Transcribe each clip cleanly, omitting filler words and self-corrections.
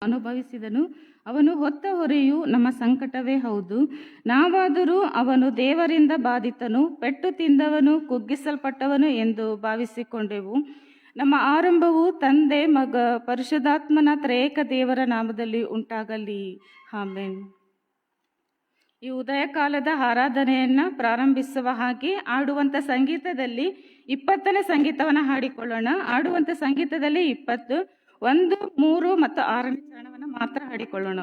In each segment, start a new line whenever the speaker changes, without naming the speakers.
ಅನುಭವಿಸಿದನು. ಅವನು ಹೊತ್ತ ಹೊರೆಯು ನಮ್ಮ ಸಂಕಟವೇ ಹೌದು. ನಾವಾದರೂ ಅವನು ದೇವರಿಂದ ಬಾಧಿತನು, ಪೆಟ್ಟು ತಿಂದವನು, ಕುಗ್ಗಿಸಲ್ಪಟ್ಟವನು ಎಂದು ಭಾವಿಸಿಕೊಂಡೆವು. ನಮ್ಮ ಆರಂಭವು ತಂದೆ, ಮಗ, ಪರಿಶುದ್ಧಾತ್ಮನ ತ್ರೇಕ ದೇವರ ನಾಮದಲ್ಲಿ ಉಂಟಾಗಲಿ. ಆಮೆನ್. ಈ ಉದಯ ಕಾಲದ ಆರಾಧನೆಯನ್ನು ಪ್ರಾರಂಭಿಸುವ ಹಾಗೆ ಆಡುವಂಥ ಸಂಗೀತದಲ್ಲಿ 20ನೇ ಸಂಗೀತವನ್ನು ಹಾಡಿಕೊಳ್ಳೋಣ. ಆಡುವಂಥ ಸಂಗೀತದಲ್ಲಿ 20, 1, 3 ಮತ್ತು 6ನೇ ಚರಣವನ್ನು ಮಾತ್ರ ಹಾಡಿಕೊಳ್ಳೋಣ.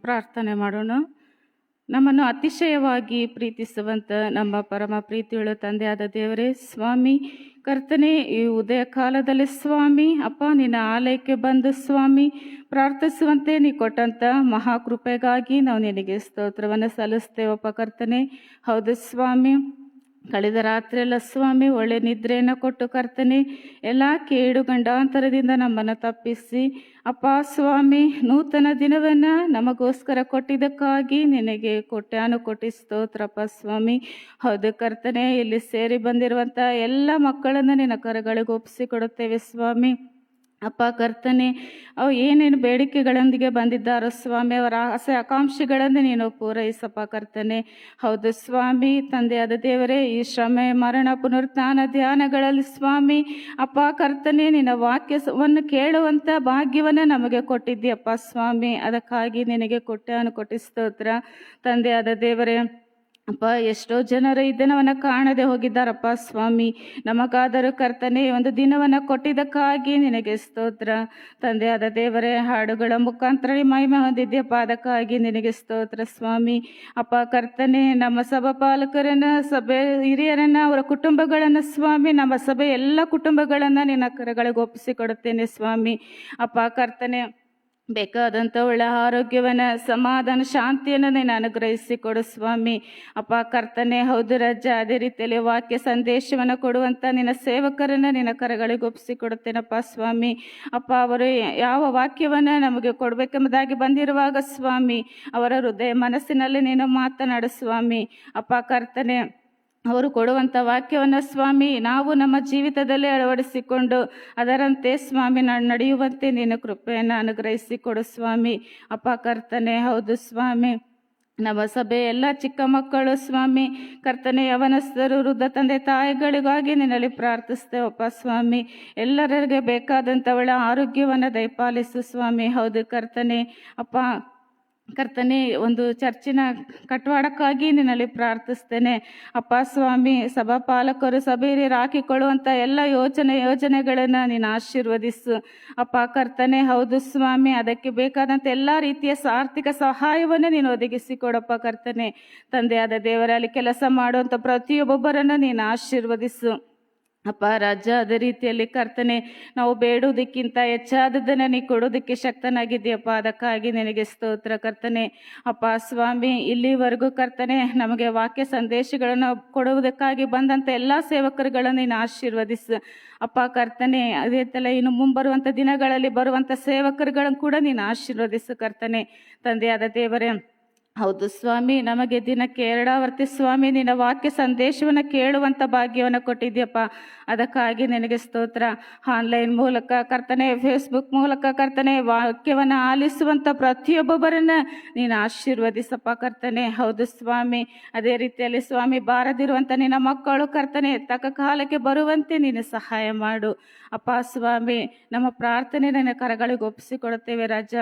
ಪ್ರಾರ್ಥನೆ ಮಾಡೋಣ. ನಮ್ಮನ್ನು ಅತಿಶಯವಾಗಿ ಪ್ರೀತಿಸುವಂಥ ನಮ್ಮ ಪರಮ ಪ್ರೀತಿಯುಳ್ಳ ತಂದೆಯಾದ ದೇವರೇ, ಸ್ವಾಮಿ ಕರ್ತನೆ, ಈ ಉದಯ ಕಾಲದಲ್ಲಿ ಸ್ವಾಮಿ ಅಪ್ಪ ನಿನ್ನ ಆಲಯಕ್ಕೆ ಬಂದು ಸ್ವಾಮಿ ಪ್ರಾರ್ಥಿಸುವಂತೆ ನೀ ಕೊಟ್ಟಂಥ ಮಹಾಕೃಪೆಗಾಗಿ ನಾವು ನಿನಗೆ ಸ್ತೋತ್ರವನ್ನು ಸಲ್ಲಿಸ್ತೇವಪ್ಪ ಕರ್ತನೆ. ಹೌದು ಸ್ವಾಮಿ, ಕಳೆದ ರಾತ್ರಿಯೆಲ್ಲ ಸ್ವಾಮಿ ಒಳ್ಳೆ ನಿದ್ರೆಯನ್ನು ಕೊಟ್ಟು ಕರ್ತನೆ ಎಲ್ಲ ಕೇಡು ಗಂಡಾಂತರದಿಂದ ನಮ್ಮನ್ನು ತಪ್ಪಿಸಿ ಅಪ್ಪ ಸ್ವಾಮಿ ನೂತನ ದಿನವನ್ನು ನಮಗೋಸ್ಕರ ಕೊಟ್ಟಿದ್ದಕ್ಕಾಗಿ ನಿನಗೆ ಕೋಟ್ಯಾನುಕೋಟಿ ಸ್ತೋತ್ರಪ್ಪ ಸ್ವಾಮಿ. ಹೌದು ಕರ್ತನೆ, ಇಲ್ಲಿ ಸೇರಿ ಬಂದಿರುವಂಥ ಎಲ್ಲ ಮಕ್ಕಳನ್ನು ನಿನ್ನ ಕರಗಳಿಗೆ ಒಪ್ಪಿಸಿಕೊಡುತ್ತೇವೆ ಸ್ವಾಮಿ. ಅಪ್ಪ ಕರ್ತನೆ, ಅವು ಏನೇನು ಬೇಡಿಕೆಗಳೊಂದಿಗೆ ಬಂದಿದ್ದಾರೋ ಸ್ವಾಮಿ, ಅವರ ಆಸೆ ಆಕಾಂಕ್ಷೆಗಳನ್ನು ನೀನು ಪೂರೈಸಪ್ಪ ಕರ್ತನೆ. ಹೌದು ಸ್ವಾಮಿ, ತಂದೆಯಾದ ದೇವರೇ, ಈ ಶ್ರಮೆ ಮರಣ ಪುನರುತ್ಥಾನ ಧ್ಯಾನಗಳಲ್ಲಿ ಸ್ವಾಮಿ ಅಪ್ಪ ಕರ್ತನೆ ನಿನ್ನ ವಾಕ್ಯವನ್ನು ಕೇಳುವಂಥ ಭಾಗ್ಯವನ್ನು ನಮಗೆ ಕೊಟ್ಟಿದ್ದೀಯಪ್ಪ ಸ್ವಾಮಿ. ಅದಕ್ಕಾಗಿ ನಿನಗೆ ಕೋಟ್ಯಾನುಕೋಟಿ ಸ್ತೋತ್ರ ತಂದೆಯಾದ ದೇವರೇ. ಅಪ್ಪ, ಎಷ್ಟೋ ಜನರು ಈ ದಿನವನ್ನು ಕಾಣದೆ ಹೋಗಿದ್ದಾರಪ್ಪ ಸ್ವಾಮಿ. ನಮಗಾದರೂ ಕರ್ತನೆ ಒಂದು ದಿನವನ್ನು ಕೊಟ್ಟಿದ್ದಕ್ಕಾಗಿ ನಿನಗೆ ಸ್ತೋತ್ರ. ತಂದೆಯಾದ ದೇವರೇ, ಹಾಡುಗಳ ಮುಖಾಂತರ ಮಹಿಮೆ ಹೊಂದಿದ್ಯಪ್ಪ, ಅದಕ್ಕಾಗಿ ನಿನಗೆ ಸ್ತೋತ್ರ ಸ್ವಾಮಿ. ಅಪ್ಪ ಕರ್ತನೆ, ನಮ್ಮ ಸಭಾ ಪಾಲಕರನ್ನು, ಸಭೆ ಹಿರಿಯರನ್ನು, ಅವರ ಕುಟುಂಬಗಳನ್ನು ಸ್ವಾಮಿ, ನಮ್ಮ ಸಭೆ ಎಲ್ಲ ಕುಟುಂಬಗಳನ್ನು ನಿನ್ನ ಕರಗಳಿಗೆ ಒಪ್ಪಿಸಿಕೊಡುತ್ತೇನೆ ಸ್ವಾಮಿ. ಅಪ್ಪ ಕರ್ತನೆ, ಬೇಕಾದಂಥ ಒಳ್ಳೆ ಆರೋಗ್ಯವನ್ನು, ಸಮಾಧಾನ, ಶಾಂತಿಯನ್ನು ನೀನು ಅನುಗ್ರಹಿಸಿ ಕೊಡು ಸ್ವಾಮಿ. ಅಪ್ಪ ಕರ್ತನೆ, ಹೌದು ರಾಜ, ಅದೇ ರೀತಿಯಲ್ಲಿ ವಾಕ್ಯ ಸಂದೇಶವನ್ನು ಕೊಡುವಂಥ ನಿನ್ನ ಸೇವಕರನ್ನು ನಿನ್ನ ಕರಗಳಿಗೆ ಒಪ್ಪಿಸಿಕೊಡುತ್ತೇನಪ್ಪ ಸ್ವಾಮಿ. ಅಪ್ಪ, ಅವರು ಯಾವ ವಾಕ್ಯವನ್ನು ನಮಗೆ ಕೊಡಬೇಕೆಂಬುದಾಗಿ ಬಂದಿರುವಾಗ ಸ್ವಾಮಿ, ಅವರ ಹೃದಯ ಮನಸ್ಸಿನಲ್ಲಿ ನೀನು ಮಾತನಾಡು ಸ್ವಾಮಿ. ಅಪ್ಪ ಕರ್ತನೆ, ಅವರು ಕೊಡುವಂಥ ವಾಕ್ಯವನ್ನು ಸ್ವಾಮಿ ನಾವು ನಮ್ಮ ಜೀವಿತದಲ್ಲಿ ಅಳವಡಿಸಿಕೊಂಡು ಅದರಂತೆ ಸ್ವಾಮಿ ನಡೆಯುವಂತೆ ನೀನು ಕೃಪೆಯನ್ನು ಅನುಗ್ರಹಿಸಿ ಕೊಡು ಸ್ವಾಮಿ. ಅಪ್ಪ ಕರ್ತನೆ, ಹೌದು ಸ್ವಾಮಿ, ನಮ್ಮ ಸಭೆ ಎಲ್ಲ ಚಿಕ್ಕ ಮಕ್ಕಳು ಸ್ವಾಮಿ ಕರ್ತನೆ, ಯವನಸ್ಥರು, ವೃದ್ಧ ತಂದೆ ತಾಯಿಗಳಿಗಾಗಿ ನಿನ್ನಲ್ಲಿ ಪ್ರಾರ್ಥಿಸ್ತೇವಪ್ಪ ಸ್ವಾಮಿ. ಎಲ್ಲರಿಗೆ ಬೇಕಾದಂಥ ಒಳ್ಳೆ ಆರೋಗ್ಯವನ್ನು ದಯಪಾಲಿಸು ಸ್ವಾಮಿ. ಹೌದು ಕರ್ತನೆ, ಅಪ್ಪ ಕರ್ತನೆ, ಒಂದು ಚರ್ಚಿನ ಕಟ್ಟವಾಡಕ್ಕಾಗಿ ನಿನ್ನಲ್ಲಿ ಪ್ರಾರ್ಥಿಸ್ತೇನೆ ಅಪ್ಪ ಸ್ವಾಮಿ. ಸಭಾ ಪಾಲಕರು, ಸಭೆ ಹಿರಿಯರು ಹಾಕಿಕೊಳ್ಳುವಂಥ ಎಲ್ಲ ಯೋಜನೆಗಳನ್ನು ನೀನು ಆಶೀರ್ವದಿಸು ಅಪ್ಪ ಕರ್ತನೆ. ಹೌದು ಸ್ವಾಮಿ, ಅದಕ್ಕೆ ಬೇಕಾದಂಥ ಎಲ್ಲ ರೀತಿಯ ಆರ್ಥಿಕ ಸಹಾಯವನ್ನು ನೀನು ಒದಗಿಸಿಕೊಡಪ್ಪ ಕರ್ತನೆ. ತಂದೆಯಾದ ದೇವರಲ್ಲಿ ಕೆಲಸ ಮಾಡುವಂಥ ಪ್ರತಿಯೊಬ್ಬೊಬ್ಬರನ್ನು ನೀನು ಆಶೀರ್ವದಿಸು ಅಪ್ಪ ರಾಜ. ಅದೇ ರೀತಿಯಲ್ಲಿ ಕರ್ತನೆ, ನಾವು ಬೇಡುವುದಕ್ಕಿಂತ ಹೆಚ್ಚಾದದನ್ನು ನೀ ಕೊಡೋದಕ್ಕೆ ಶಕ್ತನಾಗಿದ್ದೀಯಪ್ಪ, ಅದಕ್ಕಾಗಿ ನಿನಗೆ ಸ್ತೋತ್ರ ಕರ್ತನೆ. ಅಪ್ಪ ಸ್ವಾಮಿ, ಇಲ್ಲಿವರೆಗೂ ಕರ್ತನೆ ನಮಗೆ ವಾಕ್ಯ ಸಂದೇಶಗಳನ್ನು ಕೊಡುವುದಕ್ಕಾಗಿ ಬಂದಂಥ ಎಲ್ಲ ಸೇವಕರುಗಳನ್ನು ನೀನು ಆಶೀರ್ವದಿಸು ಅಪ್ಪ ಕರ್ತನೆ. ಅದೇ ಥರ ಇನ್ನು ಮುಂಬರುವಂಥ ದಿನಗಳಲ್ಲಿ ಬರುವಂಥ ಸೇವಕರುಗಳನ್ನು ಕೂಡ ನೀನು ಆಶೀರ್ವದಿಸು ಕರ್ತನೆ. ತಂದೆಯಾದ ದೇವರೇ, ಹೌದು ಸ್ವಾಮಿ, ನಮಗೆ ದಿನಕ್ಕೆ 2 ಆವರ್ತಿ ಸ್ವಾಮಿ ನಿನ್ನ ವಾಕ್ಯ ಸಂದೇಶವನ್ನು ಕೇಳುವಂಥ ಭಾಗ್ಯವನ್ನು ಕೊಟ್ಟಿದ್ಯಪ್ಪ, ಅದಕ್ಕಾಗಿ ನಿನಗೆ ಸ್ತೋತ್ರ. ಆನ್ಲೈನ್ ಮೂಲಕ ಕರ್ತನೆ, ಫೇಸ್ಬುಕ್ ಮೂಲಕ ಕರ್ತನೆ, ವಾಕ್ಯವನ್ನು ಆಲಿಸುವಂಥ ಪ್ರತಿಯೊಬ್ಬೊಬ್ಬರನ್ನು ನೀನು ಆಶೀರ್ವದಿಸಪ್ಪ ಕರ್ತನೆ. ಹೌದು ಸ್ವಾಮಿ, ಅದೇ ರೀತಿಯಲ್ಲಿ ಸ್ವಾಮಿ ಬಾರದಿರುವಂಥ ನಿನ್ನ ಮಕ್ಕಳು ಕರ್ತನೆ ತಕ್ಕ ಕಾಲಕ್ಕೆ ಬರುವಂತೆ ನೀನು ಸಹಾಯ ಮಾಡು ಅಪ್ಪ ಸ್ವಾಮಿ. ನಮ್ಮ ಪ್ರಾರ್ಥನೆ ನಿನ್ನ ಕರಗಳಿಗೆ ಒಪ್ಪಿಸಿಕೊಡುತ್ತೇವೆ ರಾಜ.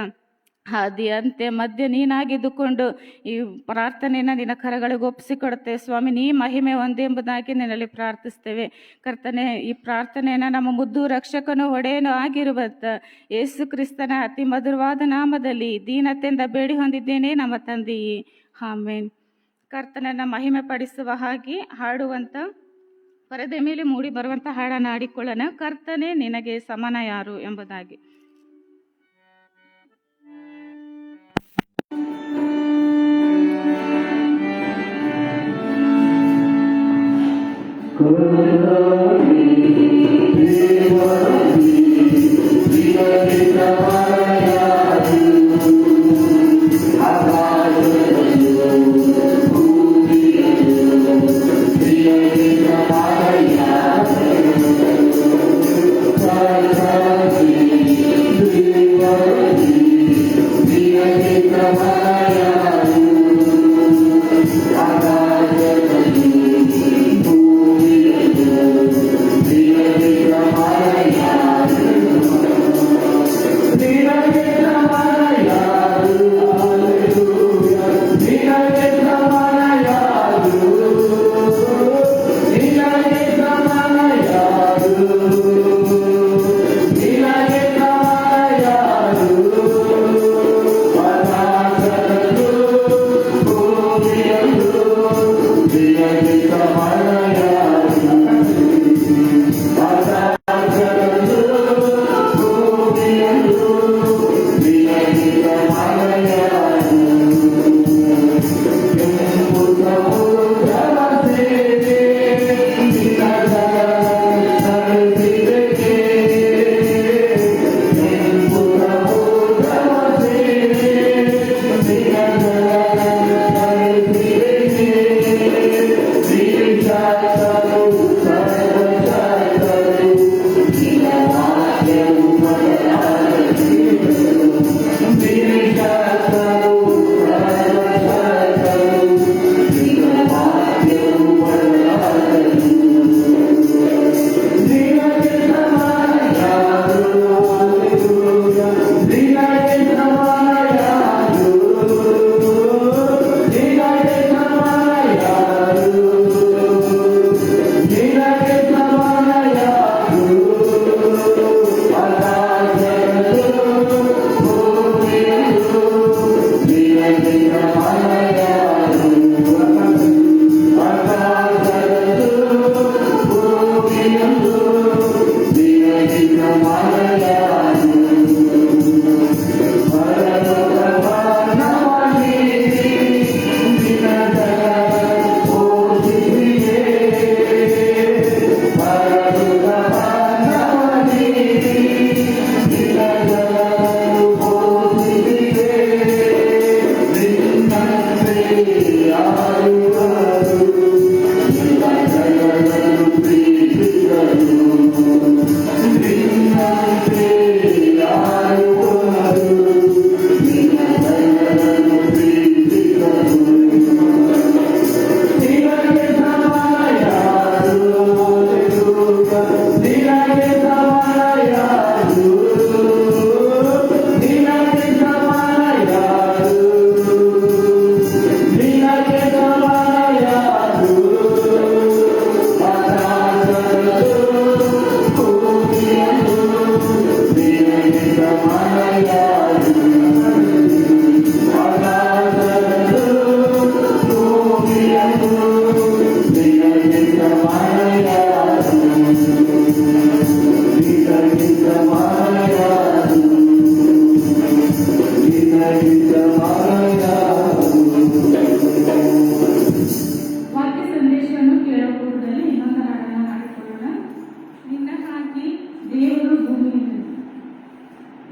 ಆದಿ ಅಂತ್ಯ ಮಧ್ಯ ನೀನಾಗಿದ್ದುಕೊಂಡು ಈ ಪ್ರಾರ್ಥನೆಯನ್ನು ನಿನ್ನ ಕರಗಳಿಗೆ ಒಪ್ಪಿಸಿಕೊಡುತ್ತೇವೆ ಸ್ವಾಮಿ. ನೀ ಮಹಿಮೆ ಒಂದೆಂಬುದಾಗಿ ನಿನ್ನಲ್ಲಿ ಪ್ರಾರ್ಥಿಸ್ತೇವೆ ಕರ್ತನೆ. ಈ ಪ್ರಾರ್ಥನೆಯನ್ನು ನಮ್ಮ ಮುದ್ದು ರಕ್ಷಕನು ಒಡೆಯನು ಆಗಿರುವಂಥ ಯೇಸು ಕ್ರಿಸ್ತನ ಅತಿ ಮಧುರವಾದ ನಾಮದಲ್ಲಿ ದೀನತೆಯಿಂದ ಬೇಡಿ ಹೊಂದಿದ್ದೇನೆ ನಮ್ಮ ತಂದೆಯೇ, ಆಮೇನ್. ಕರ್ತನನ್ನು ಮಹಿಮೆ ಪಡಿಸುವ ಹಾಗೆ ಹಾಡುವಂಥ ಪರದೆ ಮೇಲೆ ಮೂಡಿ ಬರುವಂಥ ಹಾಡನ್ನು ಹಾಡಿಕೊಳ್ಳೋಣ. ಕರ್ತನೆ ನಿನಗೆ ಸಮಾನ ಯಾರು ಎಂಬುದಾಗಿ.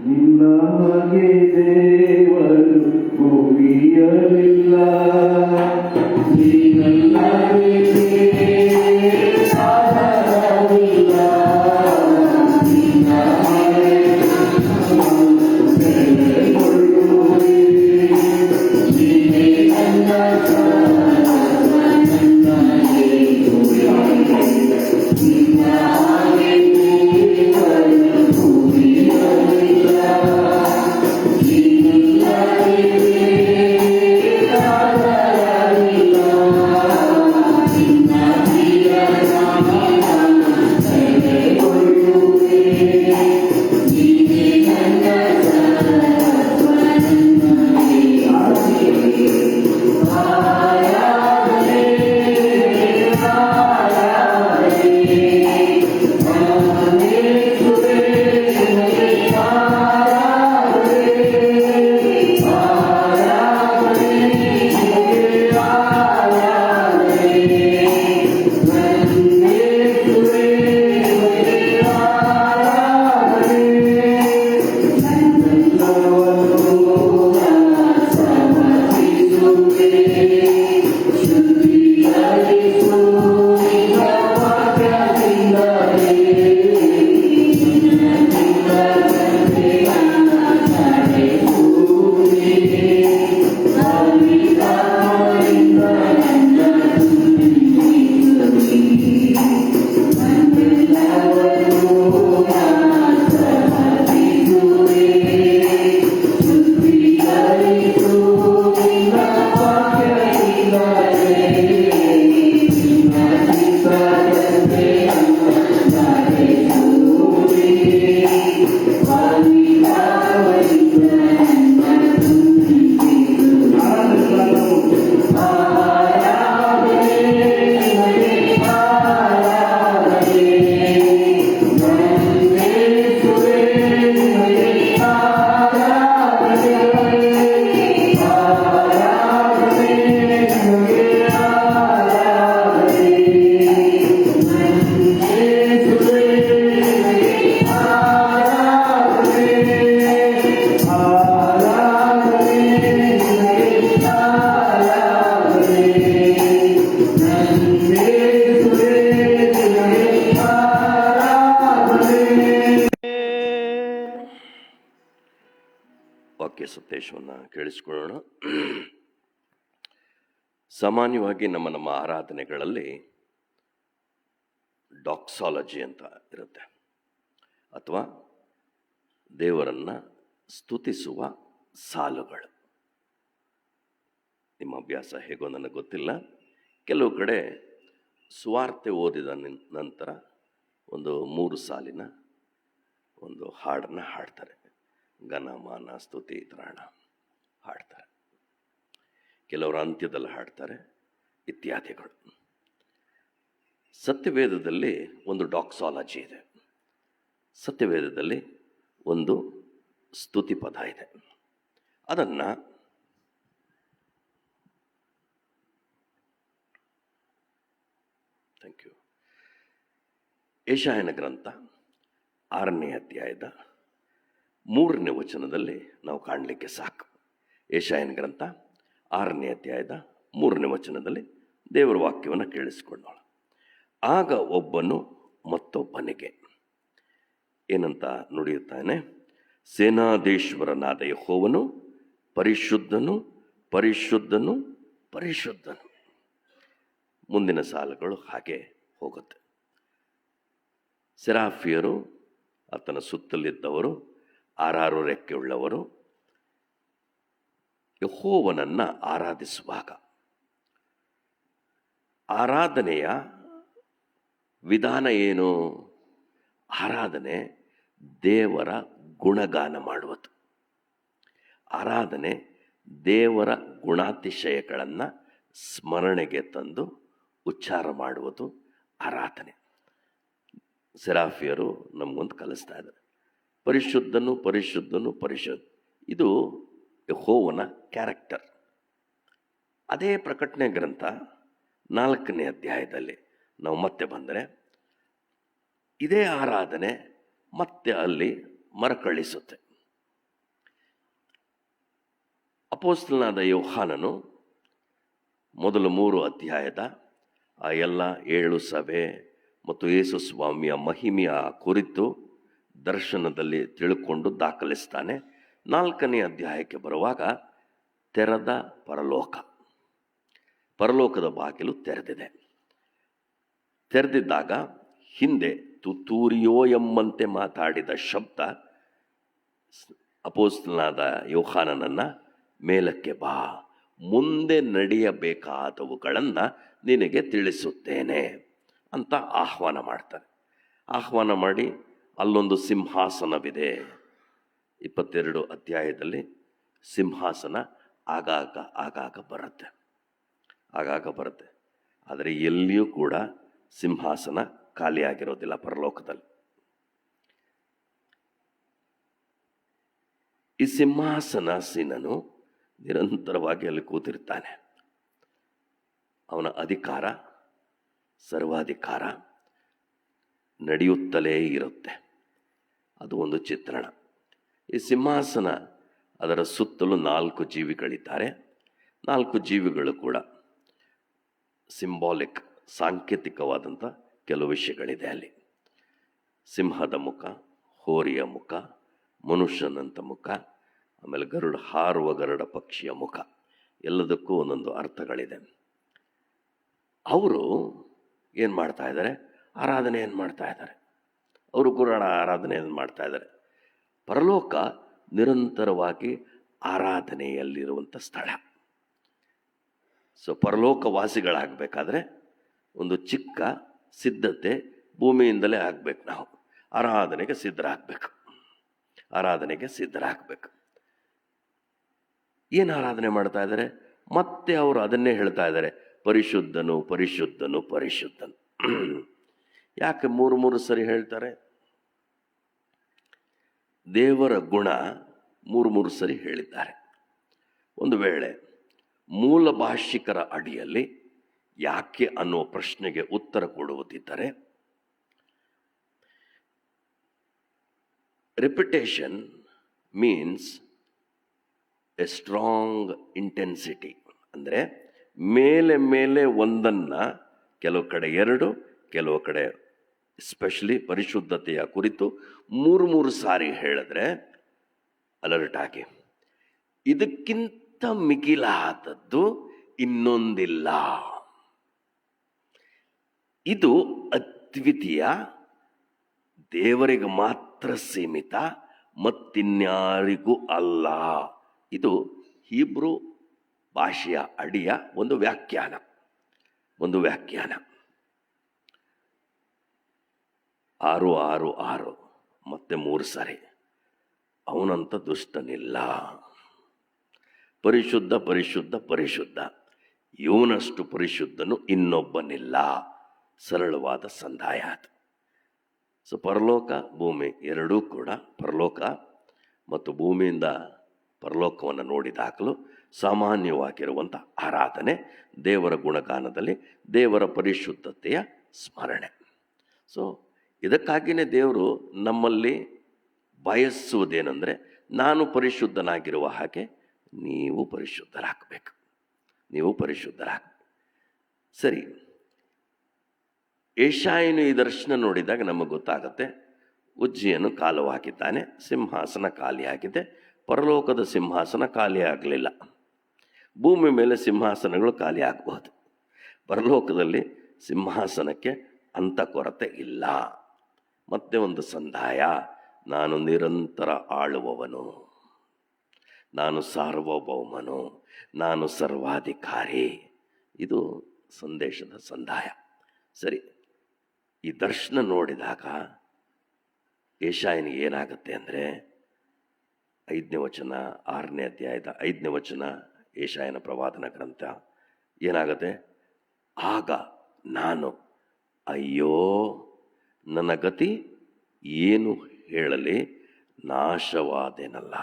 ನಿನ್ನ ಹಾಗೆ ದೇವರು ಭೂಮಿಯಲ್ಲಿಲ್ಲ. ನೀನಲ್ಲದೆ ಸಾಧನವಿಲ್ಲ. ನಿನ್ನ ಹಾಗೆ ಬೆಳೆಗೊಳ್ಳುವೆ. ನೀನೇ ನನ್ನ ಸರ್ವ, ನನ್ನ ಯೇಸುವೆ. ನಿನ್ನ ಹಾಗೆ ದೇವರು ಭೂಮಿಯಲ್ಲಿಲ್ಲ.
ವಾಕ್ಯ ಸಂದೇಶವನ್ನು ಕೇಳಿಸ್ಕೊಳ್ಳೋಣ. ಸಾಮಾನ್ಯವಾಗಿ ನಮ್ಮ ಆರಾಧನೆಗಳಲ್ಲಿ ಡಾಕ್ಸಾಲಜಿ ಅಂತ ಇರುತ್ತೆ, ಅಥವಾ ದೇವರನ್ನು ಸ್ತುತಿಸುವ ಸಾಲುಗಳು. ನಿಮ್ಮ ಅಭ್ಯಾಸ ಹೇಗೋ ನನಗೆ ಗೊತ್ತಿಲ್ಲ. ಕೆಲವು ಕಡೆ ಸುವಾರ್ತೆ ಓದಿದ ನಂತರ ಒಂದು 3 ಸಾಲಿನ ಒಂದು ಹಾಡನ್ನು ಹಾಡ್ತಾರೆ. ಘನ ಮಾನ ಸ್ತುತಿ ತ್ರಾಣ ಹಾಡ್ತಾರೆ. ಕೆಲವರು ಅಂತ್ಯದಲ್ಲಿ ಹಾಡ್ತಾರೆ, ಇತ್ಯಾದಿಗಳು. ಸತ್ಯವೇದದಲ್ಲಿ ಒಂದು ಡಾಕ್ಸಾಲಜಿ ಇದೆ. ಸತ್ಯವೇದದಲ್ಲಿ ಒಂದು ಸ್ತುತಿ ಪದ ಇದೆ. ಅದನ್ನು ಯೆಶಾಯನ ಗ್ರಂಥ 6ನೇ ಅಧ್ಯಾಯದ 3ನೇ ವಚನದಲ್ಲಿ ನಾವು ಕಾಣಲಿಕ್ಕೆ ಸಾಕು. ಯೆಶಾಯನ ಗ್ರಂಥ 6ನೇ ಅಧ್ಯಾಯದ 3ನೇ ವಚನದಲ್ಲಿ ದೇವರ ವಾಕ್ಯವನ್ನು ಕೇಳಿಸಿಕೊಳ್ಳೋಣ. ಆಗ ಒಬ್ಬನು ಮತ್ತೊಬ್ಬನಿಗೆ ಏನಂತ ನುಡಿಯುತ್ತಾನೆ? ಸೇನಾಧೀಶ್ವರನಾದ ಯೆಹೋವನು ಪರಿಶುದ್ಧನು, ಪರಿಶುದ್ಧನು, ಪರಿಶುದ್ಧನು. ಮುಂದಿನ ಸಾಲುಗಳು ಹಾಗೆ ಹೋಗುತ್ತೆ. ಸೆರಾಫಿಯರು, ಆತನ ಸುತ್ತಲಿದ್ದವರು, 6 ರೆಕ್ಕೆಯುಳ್ಳವರು ಯೆಹೋವನನ್ನು ಆರಾಧಿಸುವಾಗ ಆರಾಧನೆಯ ವಿಧಾನ ಏನು? ಆರಾಧನೆ ದೇವರ ಗುಣಗಾನ ಮಾಡುವುದು. ಆರಾಧನೆ ದೇವರ ಗುಣಾತಿಶಯಗಳನ್ನು ಸ್ಮರಣೆಗೆ ತಂದು ಉಚ್ಚಾರ ಮಾಡುವುದು ಆರಾಧನೆ. ಸೆರಾಫಿಯರು ನಮಗೊಂದು ಕಲಿಸ್ತಾ ಇದ್ದಾರೆ, ಪರಿಶುದ್ಧನು, ಪರಿಶುದ್ಧನು, ಪರಿಶುದ್ಧ. ಇದು ಯೆಹೋವನ ಕ್ಯಾರೆಕ್ಟರ್. ಅದೇ ಪ್ರಕಟಣೆ ಗ್ರಂಥ 4ನೇ ಅಧ್ಯಾಯದಲ್ಲಿ ನಾವು ಮತ್ತೆ ಬಂದರೆ ಇದೇ ಆರಾಧನೆ ಮತ್ತೆ ಅಲ್ಲಿ ಮರುಕಳಿಸುತ್ತೆ. ಅಪೊಸ್ತಲನಾದ ಯೋಹಾನನು ಮೊದಲು 3 ಅಧ್ಯಾಯದ ಆ ಎಲ್ಲ 7 ಸಭೆ ಮತ್ತು ಯೇಸು ಸ್ವಾಮಿಯ ಮಹಿಮೆಯ ಕುರಿತು ದರ್ಶನದಲ್ಲಿ ತಿಳ್ಕೊಂಡು ದಾಖಲಿಸ್ತಾನೆ. 4ನೇ ಅಧ್ಯಾಯಕ್ಕೆ ಬರುವಾಗ ತೆರೆದ ಪರಲೋಕದ ಬಾಗಿಲು ತೆರೆದಿದೆ. ತೆರೆದಿದ್ದಾಗ ಹಿಂದೆ ತುತ್ತೂರಿಯೋ ಎಂಬಂತೆ ಮಾತಾಡಿದ ಶಬ್ದ ಅಪೊಸ್ತಲನಾದ ಯೋಹಾನನನ್ನು ಮೇಲಕ್ಕೆ ಬಾ, ಮುಂದೆ ನಡೆಯಬೇಕಾದವುಗಳನ್ನು ನಿನಗೆ ತಿಳಿಸುತ್ತೇನೆ ಅಂತ ಆಹ್ವಾನ ಮಾಡ್ತಾರೆ. ಆಹ್ವಾನ ಮಾಡಿ ಅಲ್ಲೊಂದು ಸಿಂಹಾಸನವಿದೆ. 22 ಅಧ್ಯಾಯದಲ್ಲಿ ಸಿಂಹಾಸನ ಆಗಾಗ ಬರುತ್ತೆ. ಆದರೆ ಎಲ್ಲಿಯೂ ಕೂಡ ಸಿಂಹಾಸನ ಖಾಲಿಯಾಗಿರೋದಿಲ್ಲ ಪರಲೋಕದಲ್ಲಿ. ಈ ಸಿಂಹಾಸನಾಸೀನನು ನಿರಂತರವಾಗಿ ಅಲ್ಲಿ ಕೂತಿರ್ತಾನೆ. ಅವನ ಅಧಿಕಾರ, ಸರ್ವಾಧಿಕಾರ ನಡೆಯುತ್ತಲೇ ಇರುತ್ತೆ. ಅದು ಒಂದು ಚಿತ್ರಣ. ಈ ಸಿಂಹಾಸನ, ಅದರ ಸುತ್ತಲೂ 4 ಜೀವಿಗಳಿದ್ದಾರೆ. 4 ಜೀವಿಗಳು ಕೂಡ ಸಿಂಬಾಲಿಕ್, ಸಾಂಕೇತಿಕವಾದಂಥ ಕೆಲವು ವಿಷಯಗಳಿದೆ ಅಲ್ಲಿ. ಸಿಂಹದ ಮುಖ, ಹೋರಿಯ ಮುಖ, ಮನುಷ್ಯನಂಥ ಮುಖ, ಆಮೇಲೆ ಹಾರುವ ಗರುಡ ಪಕ್ಷಿಯ ಮುಖ, ಎಲ್ಲದಕ್ಕೂ ಒಂದೊಂದು ಅರ್ಥಗಳಿದೆ. ಅವರು ಏನು ಮಾಡ್ತಾ ಇದ್ದಾರೆ? ಆರಾಧನೆಯನ್ನು ಮಾಡ್ತಾ ಇದ್ದಾರೆ. ಅವರು ಕೂಡ ಆರಾಧನೆಯನ್ನು ಮಾಡ್ತಾ ಇದ್ದಾರೆ. ಪರಲೋಕ ನಿರಂತರವಾಗಿ ಆರಾಧನೆಯಲ್ಲಿರುವಂಥ ಸ್ಥಳ. ಸೊ ಪರಲೋಕವಾಸಿಗಳಾಗಬೇಕಾದ್ರೆ ಒಂದು ಚಿಕ್ಕ ಸಿದ್ಧತೆ ಭೂಮಿಯಿಂದಲೇ ಆಗಬೇಕು. ನಾವು ಆರಾಧನೆಗೆ ಸಿದ್ಧರಾಗಬೇಕು. ಏನು ಆರಾಧನೆ ಮಾಡ್ತಾ ಇದ್ದಾರೆ? ಮತ್ತೆ ಅವರು ಅದನ್ನೇ ಹೇಳ್ತಾ ಇದ್ದಾರೆ, ಪರಿಶುದ್ಧನು. ಯಾಕೆ 3 ಸರಿ ಹೇಳ್ತಾರೆ? ದೇವರ ಗುಣ 3 ಸರಿ ಹೇಳಿದ್ದಾರೆ. ಒಂದು ವೇಳೆ ಮೂಲ ಭಾಷಿಕರ ಅಡಿಯಲ್ಲಿ ಯಾಕೆ ಅನ್ನೋ ಪ್ರಶ್ನೆಗೆ ಉತ್ತರ ಕೊಡುವುದಿದ್ದರೆ, repetition means a strong intensity. ಅಂದರೆ ಮೇಲೆ ಒಂದನ್ನು, ಕೆಲವು ಕಡೆ 2, ಕೆಲವು ಕಡೆ ಎಸ್ಪೆಷಲಿ ಪರಿಶುದ್ಧತೆಯ ಕುರಿತು 3 ಸಾರಿ ಹೇಳಿದ್ರೆ ಅಲರ್ಟ್ ಆಗಿ, ಇದಕ್ಕಿಂತ ಮಿಗಿಲಾದದ್ದು ಇನ್ನೊಂದಿಲ್ಲ, ಇದು ಅದ್ವಿತೀಯ, ದೇವರಿಗೆ ಮಾತ್ರ ಸೀಮಿತ, ಮತ್ತಿನ್ಯಾರಿಗೂ ಅಲ್ಲ. ಇದು ಹೀಬ್ರೂ ಭಾಷೆಯ ಅಡಿಯ ಒಂದು ವ್ಯಾಖ್ಯಾನ. 666 ಮತ್ತೆ 3 ಸಾರಿ. ಅವನಂತ ದುಷ್ಟನಿಲ್ಲ, ಪರಿಶುದ್ಧ, ಇವನಷ್ಟು ಪರಿಶುದ್ಧನು ಇನ್ನೊಬ್ಬನಿಲ್ಲ. ಸರಳವಾದ ಸಂದಾಯ ಅದು. ಸೊ ಪರಲೋಕ ಭೂಮಿ ಎರಡೂ ಕೂಡ, ಪರಲೋಕ ಮತ್ತು ಭೂಮಿಯಿಂದ ಪರಲೋಕವನ್ನು ನೋಡಿದಾಗಲೂ ಸಾಮಾನ್ಯವಾಗಿರುವಂಥ ಆರಾಧನೆ, ದೇವರ ಗುಣಗಾನದಲ್ಲಿ ದೇವರ ಪರಿಶುದ್ಧತೆಯ ಸ್ಮರಣೆ. ಸೊ ಇದಕ್ಕಾಗಿಯೇ ದೇವರು ನಮ್ಮಲ್ಲಿ ಬಯಸುವುದೇನೆಂದರೆ, ನಾನು ಪರಿಶುದ್ಧನಾಗಿರುವ ಹಾಗೆ ನೀವು ಪರಿಶುದ್ಧರಾಗಬೇಕು. ಸರಿ, ಯೆಶಾಯನು ಈ ದರ್ಶನ ನೋಡಿದಾಗ ನಮಗೆ ಗೊತ್ತಾಗುತ್ತೆ, ಉಜ್ಜಿಯನು ಕಾಲವಾಗಿದ್ದಾನೆ, ಸಿಂಹಾಸನ ಖಾಲಿಯಾಗಿದೆ. ಪರಲೋಕದ ಸಿಂಹಾಸನ ಖಾಲಿ ಆಗಲಿಲ್ಲ. ಭೂಮಿ ಮೇಲೆ ಸಿಂಹಾಸನಗಳು ಖಾಲಿ ಆಗಬಹುದು, ಪರಲೋಕದಲ್ಲಿ ಸಿಂಹಾಸನಕ್ಕೆ ಅಂಥ ಕೊರತೆ ಇಲ್ಲ. ಮತ್ತೆ ಒಂದು ಸಂದಾಯ, ನಾನು ನಿರಂತರ ಆಳುವವನು, ನಾನು ಸಾರ್ವಭೌಮನು, ನಾನು ಸರ್ವಾಧಿಕಾರಿ. ಇದು ಸಂದೇಶದ ಸಂದಾಯ. ಸರಿ, ಈ ದರ್ಶನ ನೋಡಿದಾಗ ಯೆಶಾಯನಿಗೆ ಏನಾಗುತ್ತೆ ಅಂದರೆ, 5ನೇ ವಚನ, 6ನೇ ಅಧ್ಯಾಯದ 5ನೇ ವಚನ, ಯೆಶಾಯನ ಪ್ರವಾದನ ಗ್ರಂಥ ಏನಾಗುತ್ತೆ? ಆಗ ನಾನು, ಅಯ್ಯೋ ನನ್ನ ಗತಿ ಏನು ಹೇಳಲಿ, ನಾಶವಾದೆನಲ್ಲ.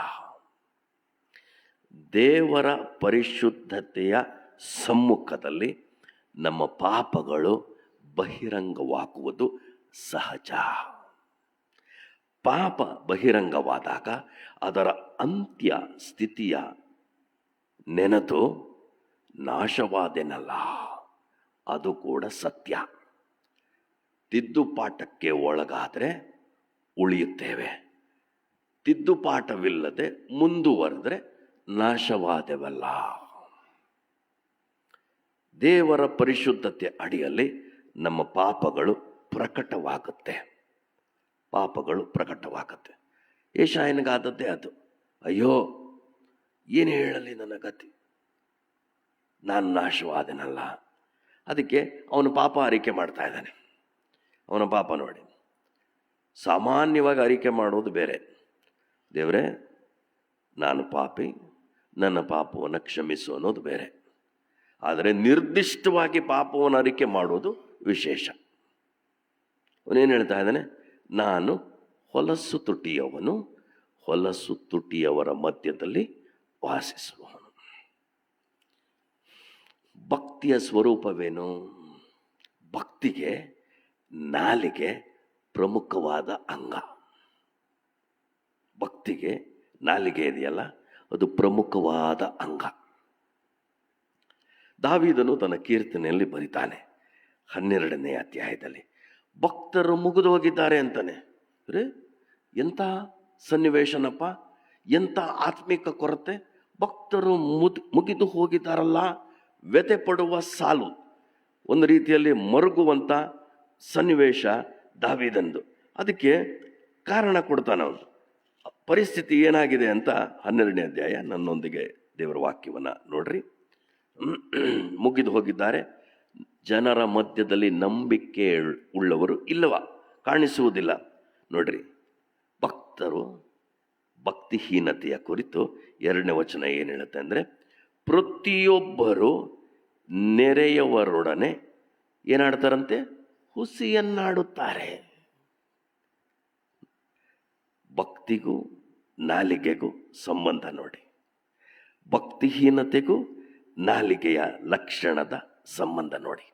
ದೇವರ ಪರಿಶುದ್ಧತೆಯ ಸಮ್ಮುಖದಲ್ಲಿ ನಮ್ಮ ಪಾಪಗಳು ಬಹಿರಂಗವಾಗುವುದು ಸಹಜ. ಪಾಪ ಬಹಿರಂಗವಾದಾಗ ಅದರ ಅಂತ್ಯ ಸ್ಥಿತಿಯ ನೆನೆದು ನಾಶವಾದೆನಲ್ಲ, ಅದು ಕೂಡ ಸತ್ಯ. ತಿದ್ದುಪಾಠಕ್ಕೆ ಒಳಗಾದರೆ ಉಳಿಯುತ್ತೇವೆ, ತಿದ್ದುಪಾಠವಿಲ್ಲದೆ ಮುಂದುವರೆದ್ರೆ ನಾಶವಾದೆವಲ್ಲ. ದೇವರ ಪರಿಶುದ್ಧತೆ ಅಡಿಯಲ್ಲಿ ನಮ್ಮ ಪಾಪಗಳು ಪ್ರಕಟವಾಗುತ್ತೆ. ಯೆಶಾಯನಿಗಾದದ್ದೇ ಅದು. ಅಯ್ಯೋ, ಏನು ಹೇಳಲಿ ನನ್ನ ಗತಿ, ನಾನು ನಾಶವಾದೆನಲ್ಲ. ಅದಕ್ಕೆ ಅವನು ಪಾಪ ಅರಿಕೆ ಮಾಡ್ತಾ ಇದ್ದಾನೆ. ಅವನ ಪಾಪ ನೋಡಿ, ಸಾಮಾನ್ಯವಾಗಿ ಅರಿಕೆ ಮಾಡೋದು ಬೇರೆ. ದೇವರೇ, ನಾನು ಪಾಪಿ, ನನ್ನ ಪಾಪವನ್ನು ಕ್ಷಮಿಸು ಅನ್ನೋದು ಬೇರೆ. ಆದರೆ ನಿರ್ದಿಷ್ಟವಾಗಿ ಪಾಪವನ್ನು ಅರಿಕೆ ಮಾಡೋದು ವಿಶೇಷ. ಅವನೇನು ಹೇಳ್ತಾ ಇದ್ದಾನೆ? ನಾನು ಹೊಲಸು ತುಟಿಯವನು, ಹೊಲಸು ತುಟಿಯವರ ಮಧ್ಯದಲ್ಲಿ ವಾಸಿಸುವವನು. ಭಕ್ತಿಯ ಸ್ವರೂಪವೇನು? ಭಕ್ತಿಗೆ ನಾಲಿಗೆ ಪ್ರಮುಖವಾದ ಅಂಗ. ಭಕ್ತಿಗೆ ನಾಲಿಗೆ ಇದೆಯಲ್ಲ, ಅದು ಪ್ರಮುಖವಾದ ಅಂಗ. ದಾವೀದನು ತನ್ನ ಕೀರ್ತನೆಯಲ್ಲಿ ಬರೀತಾನೆ 12ನೇ ಅಧ್ಯಾಯದಲ್ಲಿ, ಭಕ್ತರು ಮುಗಿದು ಹೋಗಿದ್ದಾರೆ ಅಂತಾನೆ. ಎಂಥ ಸನ್ನಿವೇಶನಪ್ಪ, ಎಂಥ ಆತ್ಮಿಕ ಕೊರತೆ. ಭಕ್ತರು ಮುಗಿದು ಹೋಗಿದ್ದಾರಲ್ಲ, ವ್ಯಥೆ ಪಡುವ ಸಾಲು, ಒಂದು ರೀತಿಯಲ್ಲಿ ಮರುಗುವಂಥ ಸನ್ನಿವೇಶ ದಾವೀದನದು. ಅದಕ್ಕೆ ಕಾರಣ ಕೊಡ್ತಾನೆ ಅವನು. ಪರಿಸ್ಥಿತಿ ಏನಾಗಿದೆ ಅಂತ 12ನೇ ಅಧ್ಯಾಯ ನನ್ನೊಂದಿಗೆ ದೇವರ ವಾಕ್ಯವನ್ನು ನೋಡ್ರಿ. ಮುಗಿದು ಹೋಗಿದ್ದಾರೆ, ಜನರ ಮಧ್ಯದಲ್ಲಿ ನಂಬಿಕೆ ಉಳ್ಳವರು ಇಲ್ಲವ, ಕಾಣಿಸುವುದಿಲ್ಲ. ನೋಡ್ರಿ, ಭಕ್ತರು ಭಕ್ತಿಹೀನತೆಯ ಕುರಿತು 2ನೇ ವಚನ ಏನು ಹೇಳುತ್ತೆ ಅಂದರೆ, ಪ್ರತಿಯೊಬ್ಬರು ನೆರೆಯವರೊಡನೆ ಏನಾಡ್ತಾರಂತೆ? ಹುಸಿಯನ್ನಾಡುತ್ತಾರೆ. ಭಕ್ತಿಗೂ ನಾಲಿಗೆಗೂ ಸಂಬಂಧ ನೋಡಿ. ಭಕ್ತಿಹೀನತೆಗೂ ನಾಲಿಗೆಯ ಲಕ್ಷಣದ ಸಂಬಂಧ ನೋಡಿ.